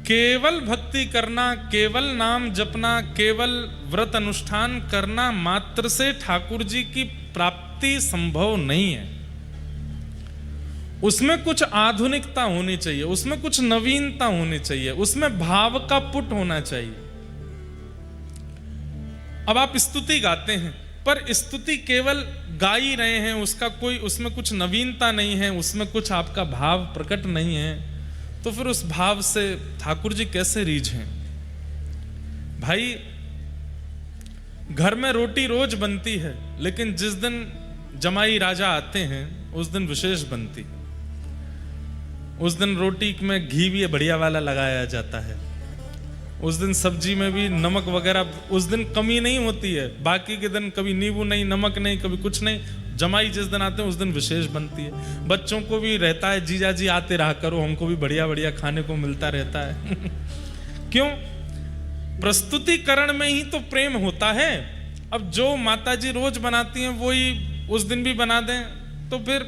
केवल भक्ति करना, केवल नाम जपना, केवल व्रत अनुष्ठान करना मात्र से ठाकुर जी की प्राप्ति संभव नहीं है। उसमें कुछ आधुनिकता होनी चाहिए, उसमें कुछ नवीनता होनी चाहिए, उसमें भाव का पुट होना चाहिए। अब आप स्तुति गाते हैं, पर स्तुति केवल गा ही रहे हैं, उसका कोई, उसमें कुछ नवीनता नहीं है, उसमें कुछ आपका भाव प्रकट नहीं है, तो फिर उस भाव से ठाकुर जी कैसे रीझें? भाई, घर में रोटी रोज बनती है, लेकिन जिस दिन जमाई राजा आते हैं उस दिन विशेष बनती। उस दिन रोटी में घी भी बढ़िया वाला लगाया जाता है, उस दिन सब्जी में भी नमक वगैरह उस दिन कमी नहीं होती है। बाकी के दिन कभी नींबू नहीं, नमक नहीं, कभी कुछ नहीं। जमाई जिस दिन आते हैं उस दिन विशेष बनती है। बच्चों को भी रहता है, जीजा जी आते रहा करो, हमको भी बढ़िया बढ़िया खाने को मिलता रहता है। क्यों? प्रस्तुतिकरण में ही तो प्रेम होता है। अब जो माता जी रोज बनाती हैं वही उस दिन भी बना दें तो फिर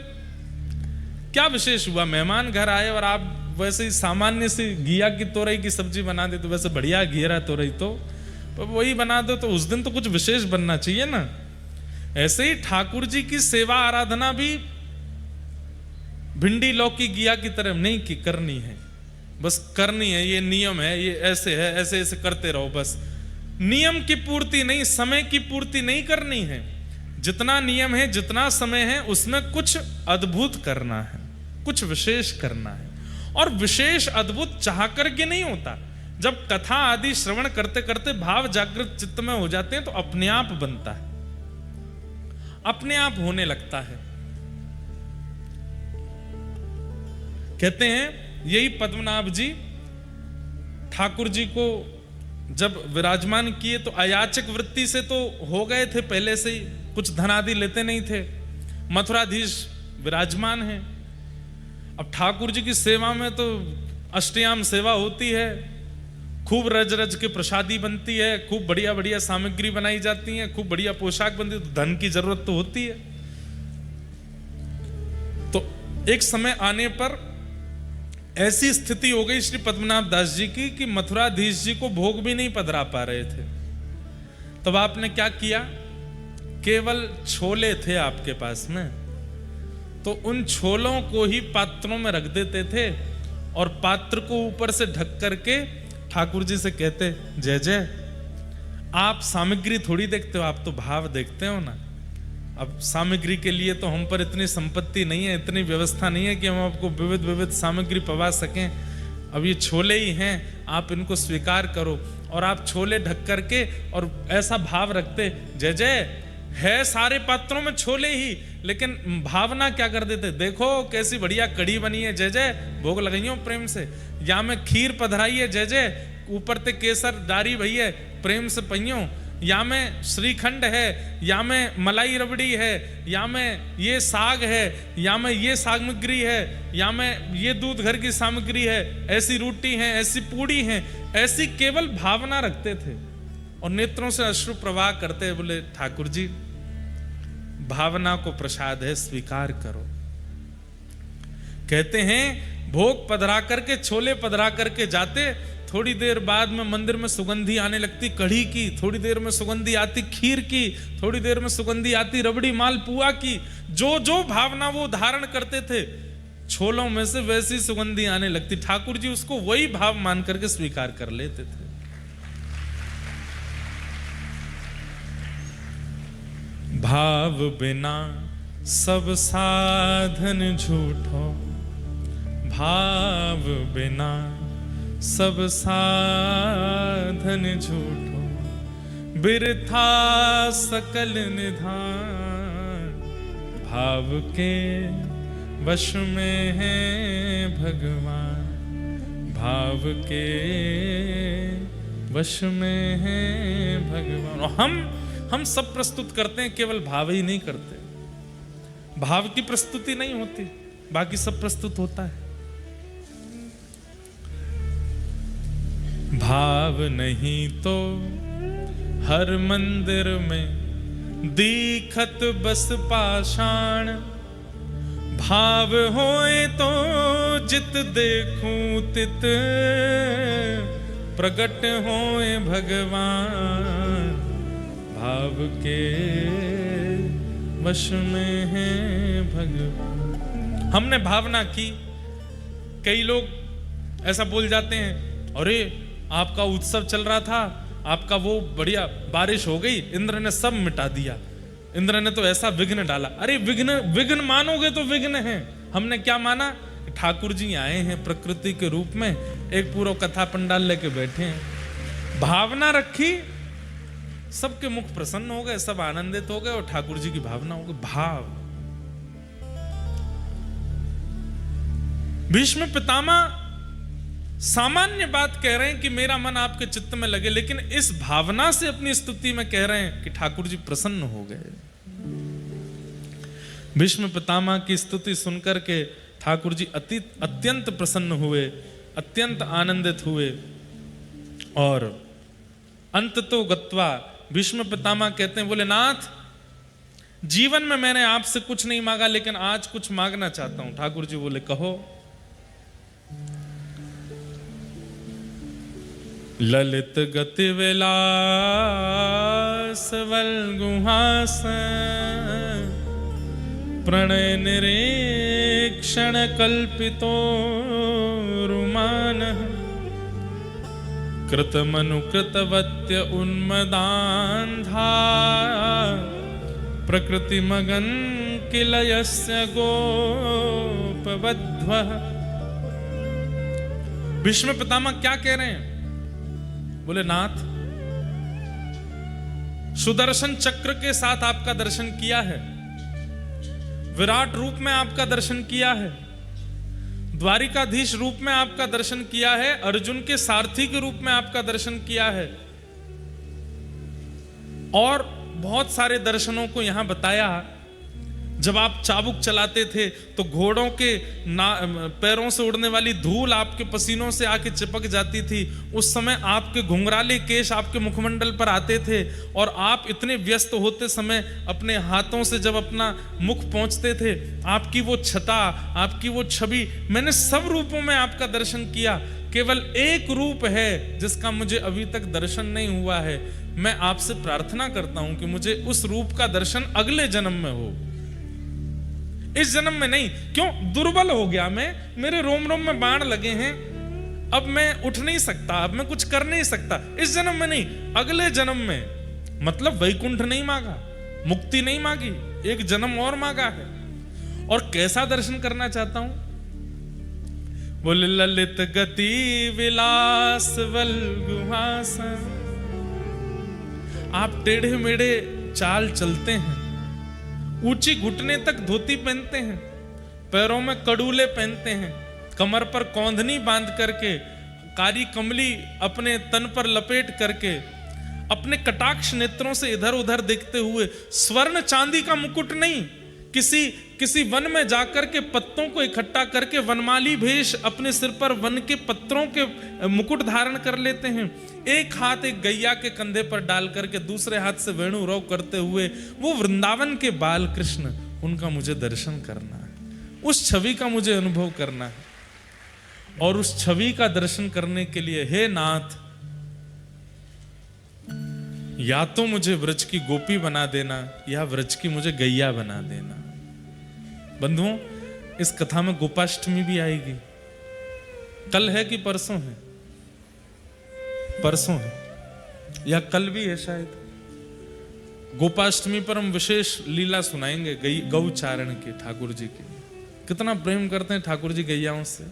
क्या विशेष हुआ? मेहमान घर आए और आप वैसे ही सामान्य सी घिया की तोरई की सब्जी बना दे, तो वैसे बढ़िया घेरा तोरई तो वही बना दो, तो उस दिन तो कुछ विशेष बनना चाहिए ना। ऐसे ही ठाकुर जी की सेवा आराधना भी भिंडी लौकी घिया की तरह नहीं की करनी है, बस करनी है, ये नियम है, ये ऐसे है, ऐसे ऐसे करते रहो। बस नियम की पूर्ति नहीं, समय की पूर्ति नहीं करनी है। जितना नियम है, जितना समय है, उसमें कुछ अद्भुत करना है, कुछ विशेष करना है। और विशेष अद्भुत चाह करके नहीं होता। जब कथा आदि श्रवण करते करते भाव जागृत चित्त में हो जाते हैं तो अपने आप बनता है, अपने आप होने लगता है। कहते हैं यही पद्मनाभ जी ठाकुर जी को जब विराजमान किए तो अयाचक वृत्ति से तो हो गए थे पहले से ही, कुछ धन आदि लेते नहीं थे। मथुराधीश विराजमान है। अब ठाकुर जी की सेवा में तो अष्टयाम सेवा होती है, खूब रज रज के प्रसादी बनती है, खूब बढ़िया बढ़िया सामग्री बनाई जाती है, खूब बढ़िया पोशाक बनती है, तो धन की जरूरत तो होती है। तो एक समय आने पर ऐसी स्थिति हो गई श्री पद्मनाभ दास जी की कि मथुराधीश जी को भोग भी नहीं पधरा पा रहे थे। तब आपने क्या किया? केवल छोले थे आपके पास में, तो उन छोलों को ही पात्रों में रख देते थे और पात्र को ऊपर से ढक करके ठाकुर जी से कहते, जय जय। आप सामग्री थोड़ी देखते हो, आप तो भाव देखते हो ना। अब सामग्री के लिए तो हम पर इतनी संपत्ति नहीं है, इतनी व्यवस्था नहीं है कि हम आपको विविध विविध सामग्री पवा सकें। अब ये छोले ही हैं, आप इनको स्वीकार करो। और आप छोले ढक करके और ऐसा भाव रखते, जय जय। है सारे पात्रों में छोले ही, लेकिन भावना क्या कर देते, देखो कैसी बढ़िया कड़ी बनी है, जय जय, भोग लगाइयो प्रेम से। या में खीर पधराई है, जय जय, ऊपर ते केसर डारी भई है, प्रेम से पइयो। या में श्रीखंड है, या में मलाई रबड़ी है, या में ये साग है, या में ये सामग्री है, या में ये दूध घर की सामग्री है, ऐसी रोटी है, ऐसी पूड़ी है। ऐसी केवल भावना रखते थे और नेत्रों से अश्रु प्रवाह करते, बोले ठाकुर जी भावना को प्रसाद है, स्वीकार करो। कहते हैं भोग पधरा करके, छोले पधरा करके जाते, थोड़ी देर बाद में मंदिर में सुगंधी आने लगती कढ़ी की, थोड़ी देर में सुगंधी आती खीर की, थोड़ी देर में सुगंधी आती रबड़ी मालपुआ की। जो जो भावना वो धारण करते थे छोलों में से वैसी सुगंधी आने लगती। ठाकुर जी उसको वही भाव मान करके स्वीकार कर लेते थे। भाव बिना सब साधन झूठो, भाव बिना सब साधन झूठो, बिरथा सकल निधान, भाव के वश में है भगवान, भाव के वश में है भगवान। और हम सब प्रस्तुत करते हैं, केवल भाव ही नहीं करते। भाव की प्रस्तुति नहीं होती, बाकी सब प्रस्तुत होता है। भाव नहीं तो हर मंदिर में दीखत बस पाषाण, भाव होए तो जित देखूं तित प्रगट होए भगवान, भाव के वश में है भगवान। हमने भावना की, कई लोग ऐसा बोल जाते हैं, अरे आपका उत्सव चल रहा था, आपका वो बढ़िया बारिश हो गई, इंद्र ने सब मिटा दिया, इंद्र ने तो ऐसा विघ्न डाला। अरे विघ्न मानोगे तो विघ्न है। हमने क्या माना? ठाकुर जी आए हैं प्रकृति के रूप में, एक पूरा कथा पंडाल लेके बैठे हैं। भावना रखी, सबके मुख प्रसन्न हो गए, सब आनंदित हो गए और ठाकुर जी की भावना हो गई। भाव। भीष्म पितामह सामान्य बात कह रहे हैं कि मेरा मन आपके चित्त में लगे, लेकिन इस भावना से अपनी स्तुति में कह रहे हैं कि ठाकुर जी प्रसन्न हो गए। भीष्म पितामह की स्तुति सुनकर के ठाकुर जी अत्यंत प्रसन्न हुए, अत्यंत आनंदित हुए। और अंततो गत्वा भीष्म पितामह कहते हैं, बोले नाथ, जीवन में मैंने आपसे कुछ नहीं मांगा, लेकिन आज कुछ मांगना चाहता हूं। ठाकुर जी बोले, कहो। ललित गति विलास वल्गुहासन, प्रणय निरीक्षण कल्पितो रुमानः, कृतमनुकृतवत्य उन्मदान्धा, प्रकृति मगन किल यस्य गोपवध्वः। भीष्म पितामह क्या कह रहे हैं? बोले नाथ, सुदर्शन चक्र के साथ आपका दर्शन किया है, विराट रूप में आपका दर्शन किया है, द्वारिकाधीश रूप में आपका दर्शन किया है, अर्जुन के सारथी के रूप में आपका दर्शन किया है, और बहुत सारे दर्शनों को यहां बताया। जब आप चाबुक चलाते थे तो घोड़ों के पैरों से उड़ने वाली धूल आपके पसीनों से आके चिपक जाती थी। उस समय आपके घुंघराले केश आपके मुखमंडल पर आते थे, और आप इतने व्यस्त होते समय अपने हाथों से जब अपना मुख पहुंचते थे, आपकी वो छटा, आपकी वो छवि, मैंने सब रूपों में आपका दर्शन किया। केवल एक रूप है जिसका मुझे अभी तक दर्शन नहीं हुआ है। मैं आपसे प्रार्थना करता हूं कि मुझे उस रूप का दर्शन अगले जन्म में हो, इस जन्म में नहीं। क्यों? दुर्बल हो गया मैं, मेरे रोम रोम में बाण लगे हैं, अब मैं उठ नहीं सकता, अब मैं कुछ कर नहीं सकता। इस जन्म में नहीं, अगले जन्म में। मतलब वैकुंठ नहीं मांगा, मुक्ति नहीं मांगी, एक जन्म और मांगा है। और कैसा दर्शन करना चाहता हूं? बोले ललित गति विलास वल्गुहासन। आप टेढ़े मेढ़े चाल चलते हैं, ऊंची घुटने तक धोती पहनते हैं, पैरों में कड़ूले पहनते हैं, कमर पर कौंधनी बांध करके, कारी कमली अपने तन पर लपेट करके, अपने कटाक्ष नेत्रों से इधर उधर देखते हुए, स्वर्ण चांदी का मुकुट नहीं, किसी वन में जाकर के पत्तों को इकट्ठा करके वनमाली भेष अपने सिर पर वन के पत्रों के मुकुट धारण कर लेते हैं। एक हाथ एक गैया के कंधे पर डाल करके दूसरे हाथ से वेणु रव करते हुए वो वृंदावन के बाल कृष्ण, उनका मुझे दर्शन करना है, उस छवि का मुझे अनुभव करना है। और उस छवि का दर्शन करने के लिए हे नाथ, या तो मुझे व्रज की गोपी बना देना या व्रज की मुझे गैया बना देना। बंधुओं, इस कथा में गोपाष्टमी भी आएगी। कल है कि परसों है? परसों है या कल भी है शायद। गोपाष्टमी पर हम विशेष लीला सुनाएंगे गौचारण की, ठाकुर जी की। कितना प्रेम करते हैं ठाकुर जी गैयाओं से।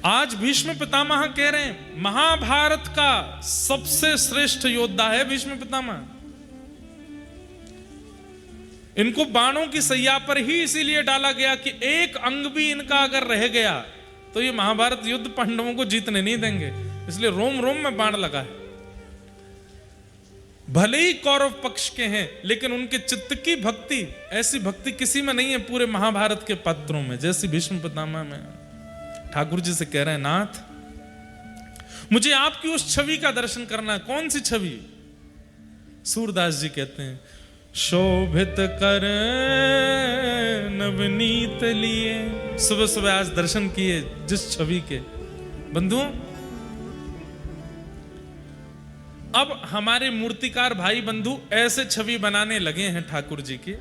आज भीष्म पितामह कह रहे हैं महाभारत का सबसे श्रेष्ठ योद्धा है भीष्म पितामह। इनको बाणों की सैया पर ही इसीलिए डाला गया कि एक अंग भी इनका अगर रह गया तो ये महाभारत युद्ध पांडवों को जीतने नहीं देंगे, इसलिए रोम रोम में बाण लगा है। भले ही कौरव पक्ष के हैं, लेकिन उनके चित्त की भक्ति, ऐसी भक्ति किसी में नहीं है पूरे महाभारत के पात्रों में जैसी भीष्म पितामह में। ठाकुर जी से कह रहे हैं नाथ, मुझे आपकी उस छवि का दर्शन करना है। कौन सी छवि? सूरदास जी कहते हैं शोभित कर नवनीत लिए। सुबह सुबह आज दर्शन किए जिस छवि के। बंधुओं, अब हमारे मूर्तिकार भाई बंधु ऐसे छवि बनाने लगे हैं ठाकुर जी की।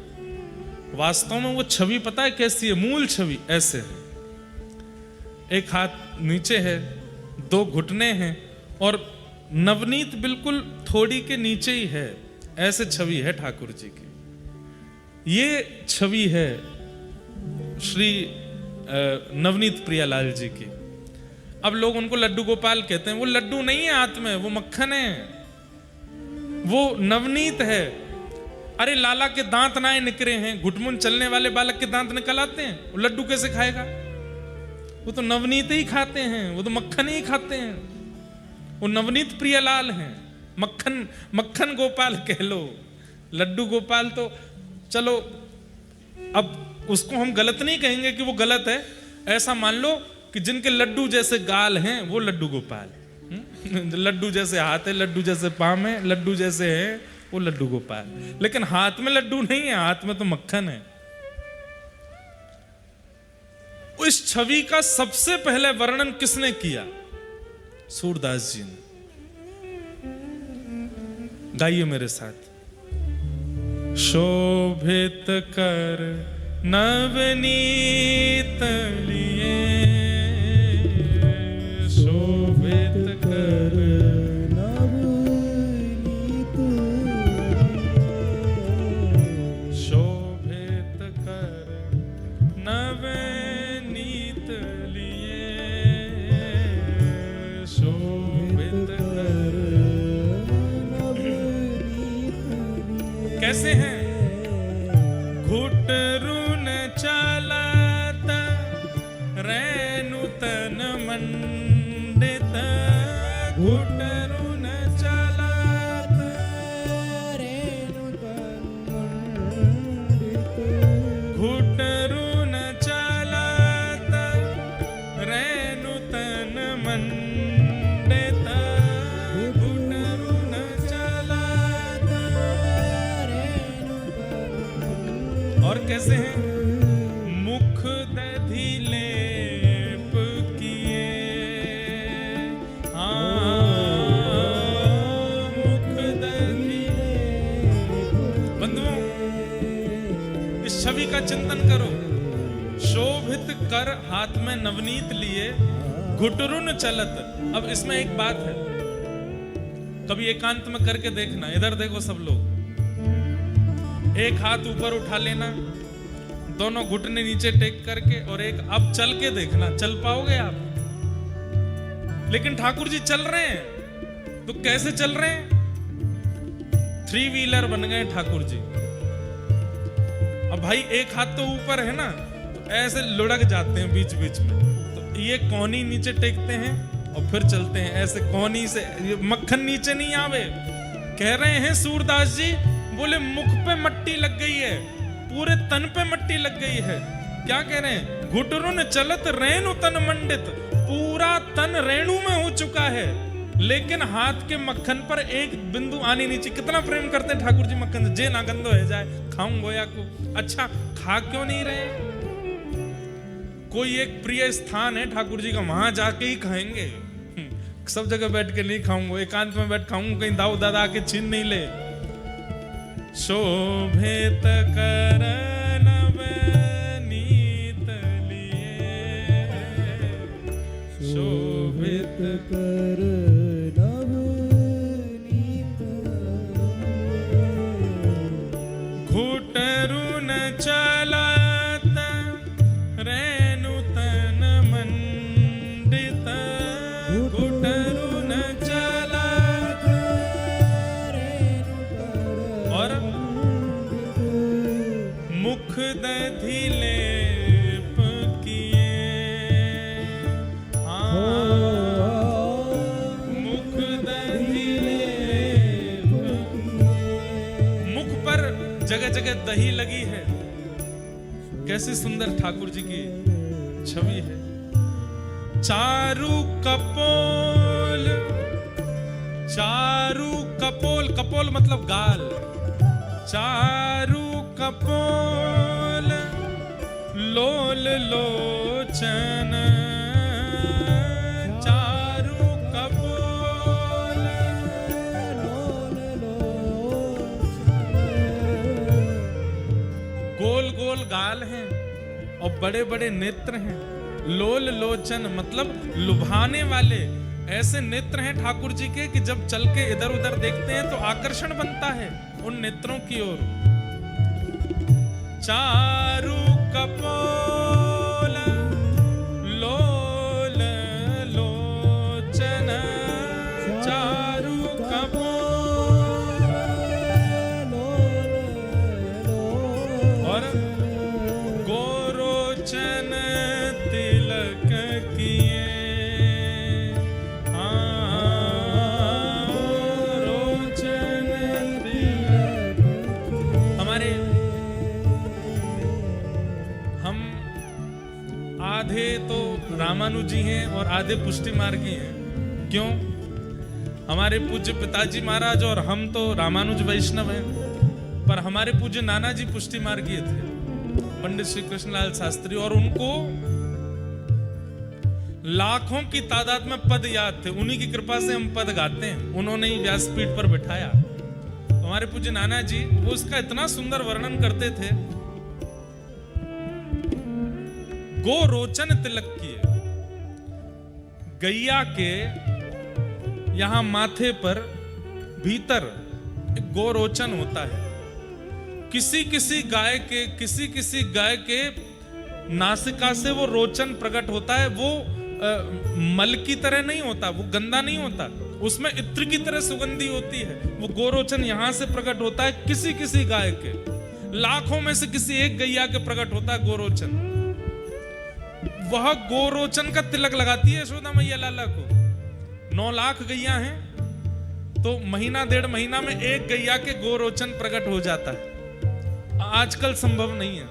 वास्तव में वो छवि पता है कैसी है? मूल छवि ऐसे है, एक हाथ नीचे है, दो घुटने हैं और नवनीत बिल्कुल थोड़ी के नीचे ही है। ऐसे छवि है ठाकुर जी की। ये छवि है श्री नवनीत प्रियालाल जी की। अब लोग उनको लड्डू गोपाल कहते हैं। वो लड्डू नहीं है हाथ में, वो मक्खन है, वो नवनीत है। अरे लाला के दांत नाए निकरे हैं, घुटमुन चलने वाले बालक के दांत निकल आते हैं, वो लड्डू कैसे खाएगा? वो तो नवनीत ही खाते हैं, वो तो मक्खन ही खाते हैं। वो नवनीत प्रियलाल हैं। मक्खन गोपाल कह लो, लड्डू गोपाल तो चलो, अब उसको हम गलत नहीं कहेंगे कि वो गलत है। ऐसा मान लो कि जिनके लड्डू जैसे गाल हैं वो लड्डू गोपाल, लड्डू जैसे हाथ है, लड्डू जैसे पाँव है, लड्डू जैसे है वो लड्डू गोपाल। लेकिन हाथ में लड्डू नहीं है, हाथ में तो मक्खन है। इस छवि का सबसे पहले वर्णन किसने किया? सूरदास जी ने। गाइए मेरे साथ। शोभित कर नवनीत लिए, शोभित कर नवनीत, शोभित कर नवनीत लिए, शोभित कर। कैसे हैं? घुटरुन चलत रेणु तन मंडित, घुटरुन चलत रेणु तन मंडित, घुटरुन चलत रेणु तन मंडित, घुटरुन चलत। और कैसे हैं? मुख दधि लेप किए, मुख दधि। बंधुओं, इस छवि का चिंतन करो। शोभित कर हाथ में नवनीत लिए, घुटरुन चलत। अब इसमें एक बात है, कभी एकांत में करके देखना। इधर देखो सब लोग, एक हाथ ऊपर उठा लेना, दोनों घुटने नीचे टेक करके, और एक अब चल के देखना। चल पाओगे आप? लेकिन ठाकुर जी चल रहे हैं, तो कैसे चल रहे हैं? 3 व्हीलर बन गए ठाकुर जी। अब भाई एक हाथ तो ऊपर है ना, तो ऐसे लुढ़क जाते हैं बीच बीच में, तो ये कोहनी नीचे टेकते हैं और फिर चलते हैं ऐसे कोहनी से। मक्खन नीचे नहीं आवे। कह रहे हैं सूरदास जी, बोले मुख पे मट्टी लग गई है, पूरे तन पे मट्टी लग गई है। क्या कह रहे हैं? घुटरुन चलत रेणु तन मंडित, पूरा तन रेणु में हो चुका है, लेकिन हाथ के मक्खन पर एक बिंदु आने नीचे। कितना प्रेम करते हैं ठाकुर जी मक्खन से। जे ना गंदो है जाए खाऊं गोया को। अच्छा, खा क्यों नहीं रहे? कोई एक प्रिय स्थान है ठाकुर जी का, वहां जाके ही खाएंगे। सब जगह बैठ के नहीं खाऊंगा, एकांत में बैठ खाऊंगा, कहीं दाऊ दादा आके छीन नहीं ले। शोभित कर नवनीत लिए, शोभित कर नवनीत दही लेप किए, मुख दही लेप, मुख पर जगह जगह दही लगी है। कैसी सुंदर ठाकुर जी की छवि है। चारु कपोल, चारु कपोल, कपोल मतलब गाल, चारु कपोल लोल लोचन, चारु कपोल लोल लोचन, गोल गोल गाल हैं और बड़े बड़े नेत्र हैं। लोल लोचन मतलब लुभाने वाले ऐसे नेत्र हैं ठाकुर जी के कि जब चल के इधर उधर देखते हैं तो आकर्षण बनता है उन नेत्रों की ओर। चारु कपोल लोल लोचन, चारु कपोल लोल लोचन, और गोरोचन तिलक किए, गोरोचन तिलक। हमारे हम आधे तो रामानुजी हैं और आधे पुष्टि मार्गी हैं। क्यों? हमारे पूज्य पिताजी महाराज और हम तो रामानुज वैष्णव हैं, पर हमारे पूज्य नाना जी पुष्टि मार्गीय थे, पंडित श्री कृष्णलाल शास्त्री, और उनको लाखों की तादाद में पद याद थे। उन्हीं की कृपा से हम पद गाते हैं, उन्होंने ही व्यासपीठ पर बिठाया। हमारे पूज्य नाना जी वो उसका इतना सुंदर वर्णन करते थे। गो रोचन तिलक किए, गैया के यहां माथे पर भीतर एक गोरोचन होता है। किसी किसी गाय के नासिका से वो रोचन प्रकट होता है। वो मल की तरह नहीं होता, वो गंदा नहीं होता, उसमें इत्र की तरह सुगंधी होती है। वो गोरोचन यहां से प्रकट होता है किसी किसी गाय के, लाखों में से किसी एक गैया के प्रकट होता है गोरोचन। वह गोरोचन का तिलक लगाती है यशोदा मैया लाला को। 9 लाख गैया हैं तो महीना 1.5 महीना में एक गैया के गोरोचन प्रकट हो जाता है। आजकल संभव नहीं है,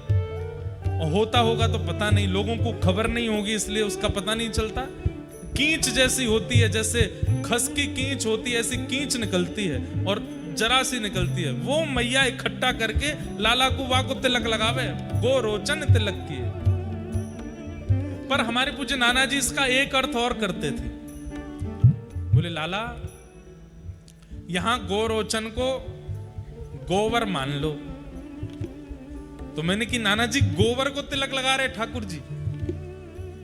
और होता होगा तो पता नहीं, लोगों को खबर नहीं होगी इसलिए उसका पता नहीं चलता। कींच जैसी होती है, जैसे खस की कींच होती है ऐसी कींच निकलती है और जरा सी निकलती है। वो मैया इकट्ठा करके लाला कुआ को तिलक लगावे, गोरोचन तिलक किए। पर हमारे पूज्य नाना जी इसका एक अर्थ और करते थे। बोले लाला यहां गोरोचन को गोवर मान लो। तो मैंने कि नाना जी गोबर को तिलक लगा रहे ठाकुर जी।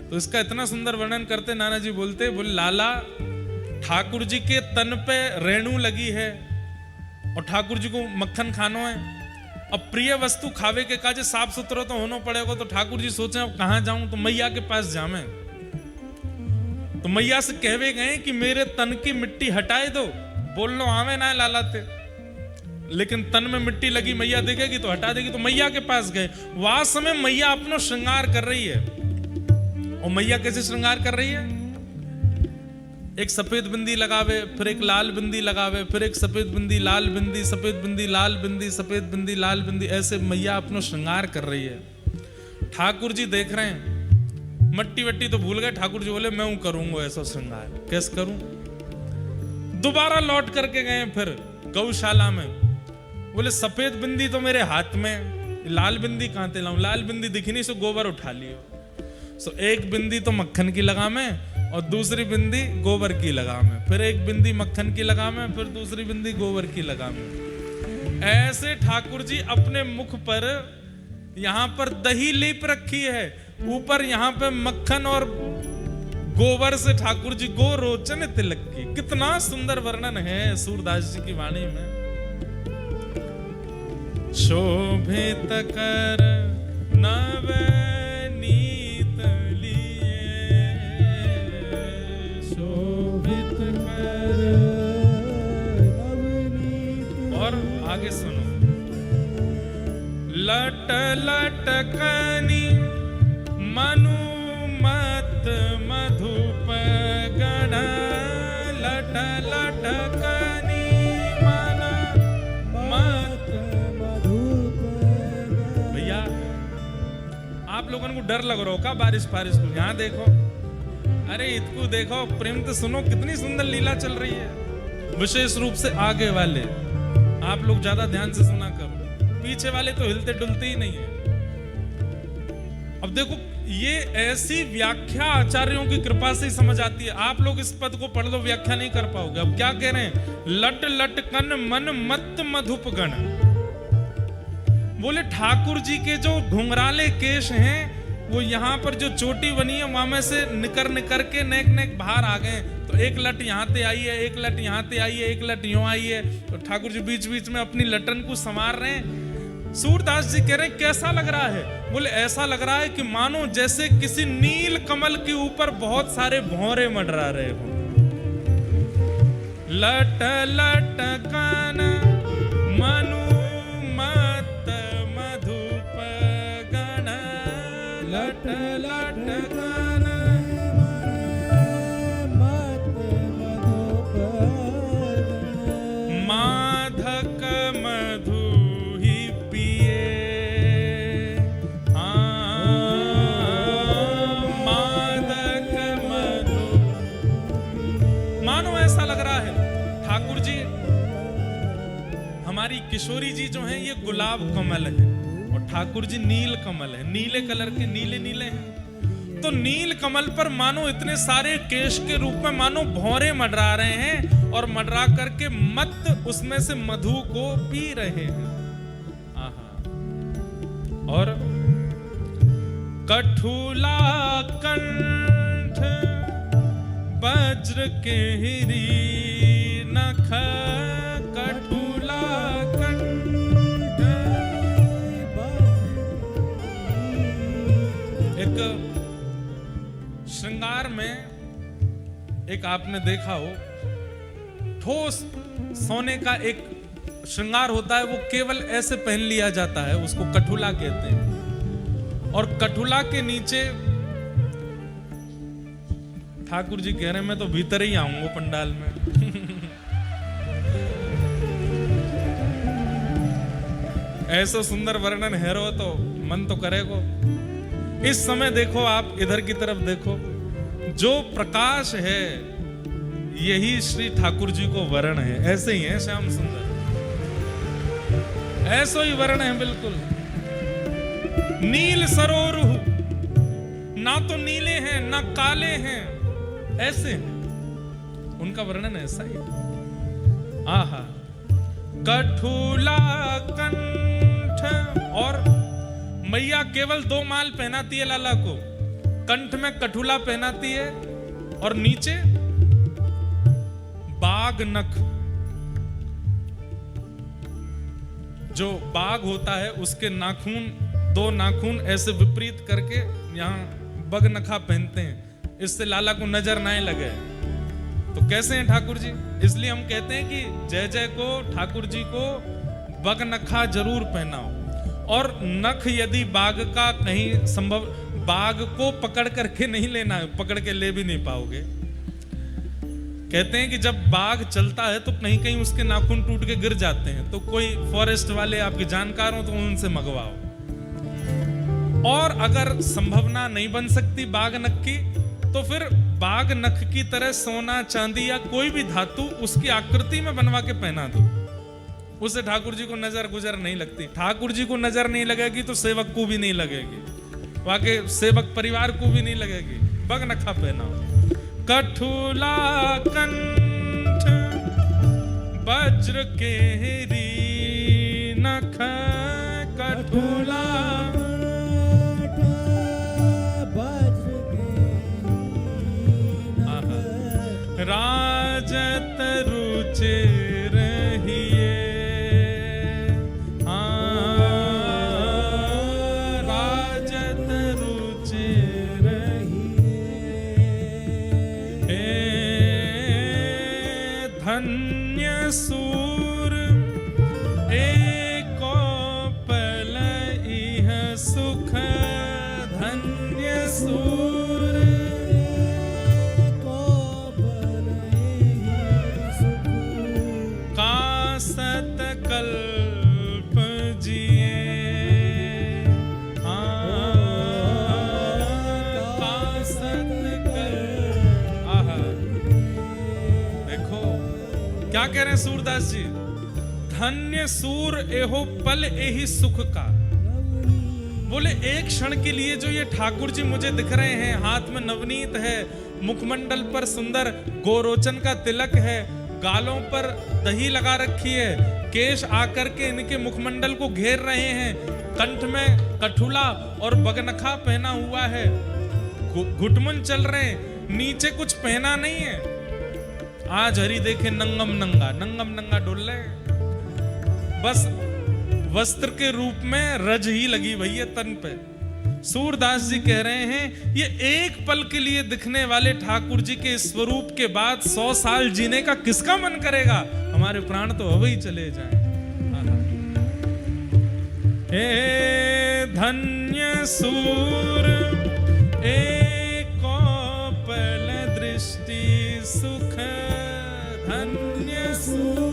तो इसका इतना सुंदर वर्णन करते नाना जी बोलते, बोले लाला ठाकुर जी के तन पे रेणु लगी है और ठाकुर जी को मक्खन खानो है। अब प्रिय वस्तु खावे के काजे साफ सुथरा तो होना पड़ेगा। तो ठाकुर जी सोचे अब कहां जाऊं, तो मैया के पास जामे। तो मैया से कहवे गए कि मेरे तन की मिट्टी हटाए दो। बोलनो आवे ना लालाते, लेकिन तन में मिट्टी लगी मैया देखेगी तो हटा देगी। तो मैया के पास गए, वहां समय मैया अपना श्रृंगार कर रही है। और मैया कैसे श्रृंगार कर रही है? एक सफेद बिंदी लगावे, फिर एक लाल बिंदी लगावे, फिर एक सफेद बिंदी लाल बिंदी, सफेद बिंदी लाल बिंदी, सफेद बिंदी लाल बिंदी, ऐसे मैया अपना श्रृंगार कर रही है। ठाकुर जी देख रहे हैं, मट्टी वट्टी तो भूल गए। ठाकुर जी बोले मैं हूं करूंगा ऐसा श्रृंगार, कैसे करूं? दोबारा लौट करके गए फिर गौशाला में। बोले सफेद बिंदी तो मेरे हाथ में, लाल बिंदी कहां ते लाऊं? लाल बिंदी दिखी नहीं, सो गोबर उठा लियो। सो एक बिंदी तो मक्खन की लगा में और दूसरी बिंदी गोबर की लगा में, फिर एक बिंदी मक्खन की लगा में, फिर दूसरी बिंदी गोबर की लगा में। ऐसे ठाकुर जी अपने मुख पर यहां पर दही लेप रखी है, ऊपर यहां पे मक्खन और गोबर से ठाकुर जी गोरोचन तिलक की। कितना सुंदर वर्णन है सूरदास जी की वाणी में। शोभित कर नवनीत लिए, शोभित कर नवनीत। और आगे सुनो। लट लटकनी मनुमत मधुप गण लट लटकनी मनुमत। भैया आप लोगों को डर लग रहा हो का बारिश फारिश को? यहाँ देखो, अरे इतको देखो, प्रेम तो सुनो, कितनी सुंदर लीला चल रही है। विशेष रूप से आगे वाले आप लोग ज्यादा ध्यान से सुना करो, पीछे वाले तो हिलते डुलते ही नहीं है। अब देखो, ये ऐसी व्याख्या आचार्यों की कृपा से ही समझ आती है। आप लोग इस पद को पढ़ लो, व्याख्या नहीं कर पाओगे। अब क्या कह रहे हैं? लट लटकन मन मत मधुप गण। बोले ठाकुर जी के जो घुंघराले केश हैं, वो यहाँ पर जो चोटी बनी है वहां में से निकर निकर के नेक नेक बाहर आ गए। तो एक लट यहाँ ते आई है, एक लट यहाँ ते आई है, एक लट यूं आई है। तो ठाकुर जी बीच बीच में अपनी लटन को संवार रहे हैं। सूरदास जी कह रहे हैं कैसा लग रहा है? बोले ऐसा लग रहा है कि मानो जैसे किसी नील कमल के ऊपर बहुत सारे भौरे मंडरा रहे हो। लट लटकन मनुमत मधुप गण लट लटकन माधक मधु ही पिए। माधक मधु, मानो ऐसा लग रहा है ठाकुर जी, हमारी किशोरी जी जो हैं ये गुलाब कमल है और ठाकुर जी नील कमल है, नीले कलर के, नीले नीले हैं। तो नील कमल पर मानो इतने सारे केश के रूप में मानो भौरे मंडरा रहे हैं और मंडरा करके मत उसमें से मधु को पी रहे हैं। आहा। और कठुला कंठ वज्र के हिरी नख कठुला कंठ। एक श्रृंगार में एक आपने देखा हो, ठोस सोने का एक श्रृंगार होता है, वो केवल ऐसे पहन लिया जाता है, उसको कठुला कहते हैं। और कठुला के नीचे ठाकुर जी कह रहे हैं मैं तो भीतर ही आऊंगा पंडाल में। ऐसा सुंदर वर्णन है रो तो मन तो करेगो। इस समय देखो, आप इधर की तरफ देखो, जो प्रकाश है यही श्री ठाकुर जी को वर्ण है। ऐसे ही है श्याम सुंदर, ऐसा ही वर्ण है बिल्कुल। नील सरोरु, ना तो नीले हैं ना काले हैं, ऐसे हैं, उनका वर्णन ऐसा ही है। आहा। कठुला कंठ, और मैया केवल 2 माल पहनाती है लाला को, कंठ में कठुला पहनाती है और नीचे बाघ नख। जो बाघ होता है उसके नाखून, 2 नाखून ऐसे विपरीत करके यहाँ बगनखा पहनते हैं, इससे लाला को नजर ना लगे। तो कैसे हैं ठाकुर जी? इसलिए हम कहते हैं कि जय जय को ठाकुर जी को बगनखा जरूर पहनाओ। और नख यदि बाघ का कहीं संभव, बाघ को पकड़ करके नहीं लेना है, पकड़ के ले भी नहीं पाओगे। कहते हैं कि जब बाघ चलता है तो कहीं कहीं उसके नाखून टूट के गिर जाते हैं, तो कोई फॉरेस्ट वाले आपके जानकार हो तो उनसे मंगवाओ। और अगर संभावना नहीं बन सकती बाघ नख की, तो फिर बाघ नख की तरह सोना चांदी या कोई भी धातु उसकी आकृति में बनवा के पहना दो, उससे ठाकुर जी को नजर गुजर नहीं लगती। ठाकुर जी को नजर नहीं लगेगी तो सेवक को भी नहीं लगेगी, वाके सेवक परिवार को भी नहीं लगेगी। बग नखा पहनाओ। कठुला कंठ वज्र केरी नख कठुला राजत रुचि रहिए, राजत रुचि रहिए। धन्य सूर एको पल क्या कह रहे हैं सूरदास जी? धन्य सूर एहो पल एहि सुख का। बोले एक क्षण के लिए जो ये ठाकुर जी मुझे दिख रहे हैं, हाथ में नवनीत है, मुखमंडल पर सुंदर गोरोचन का तिलक है, गालों पर दही लगा रखी है, केश आकर के इनके मुखमंडल को घेर रहे हैं, कंठ में कठुला और बगनखा पहना हुआ है, घुटमुन चल रहे हैं, नीचे कुछ पहना नहीं है। आज हरि देखे नंगम नंगा डोल रहे, बस वस्त्र के रूप में रज ही लगी भैया तन पे। सूरदास जी कह रहे हैं ये एक पल के लिए दिखने वाले ठाकुर जी के स्वरूप के बाद 100 साल जीने का किसका मन करेगा? हमारे प्राण तो अब ही चले जाएं। हे धन्य सूर एको पल दृष्टि सुख, धन्य सूर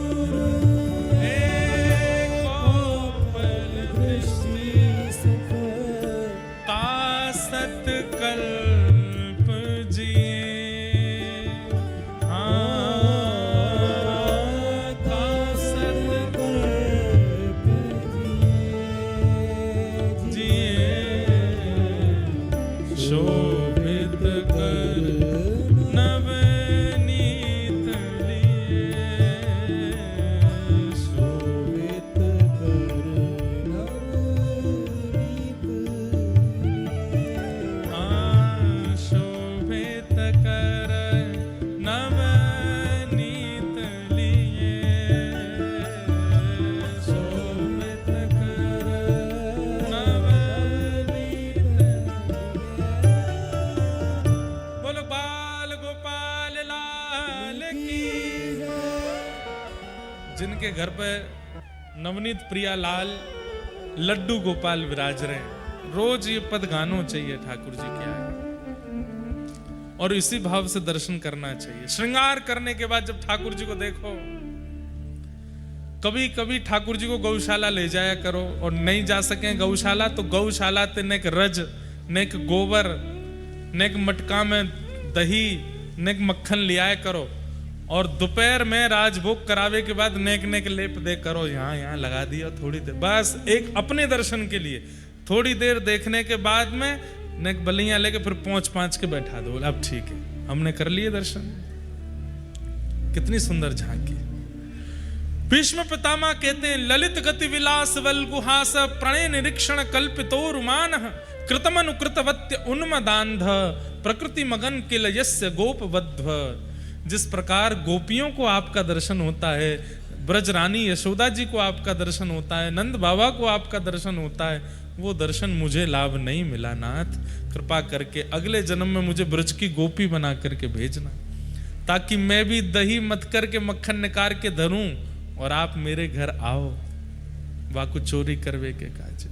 कल्प जिए, शोभित कर नवनीत लिए, शोभित कर नवनीत जिनके घर पे नवनीत प्रिया लाल लड्डू गोपाल विराज रहे हैं, रोज ये पद गानो चाहिए ठाकुर जी के आए और इसी भाव से दर्शन करना चाहिए। श्रृंगार करने के बाद जब ठाकुर जी को देखो, कभी कभी ठाकुर जी को गौशाला ले जाया करो, और नहीं जा सके गौशाला तो गौशाला ते नेक रज, नेक गोबर, नेक मटका में दही, नेक मक्खन लियाया करो, और दोपहर में राजभोग करावे के बाद नेक नेक लेप दे करो, यहाँ लगा दिया थोड़ी देर, बस एक अपने दर्शन के लिए थोड़ी देर देखने के बाद में नेक बलियां लेके फिर पहुंच के बैठा दो, अब ठीक है हमने कर लिए दर्शन। कितनी सुंदर झांकी। भीष्म पितामह कहते हैं, ललित गति विलास वल गुहास प्रणय निरीक्षण कल्पितोरुमान कृतमनुकृतवत्य उन्मदान्ध प्रकृति मगन किल यस्य गोपवध्व। जिस प्रकार गोपियों को आपका दर्शन होता है, ब्रज रानी यशोदा जी को आपका दर्शन होता है, नंद बाबा को आपका दर्शन होता है, वो दर्शन मुझे लाभ नहीं मिला नाथ, कृपा करके अगले जन्म में मुझे ब्रज की गोपी बना करके भेजना, ताकि मैं भी दही मत करके मक्खन निकाल के धरूं और आप मेरे घर आओ, वाकु चोरी करवे के काज।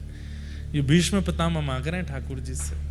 ये भीष्म पितामह मांग रहे हैं ठाकुर जी से।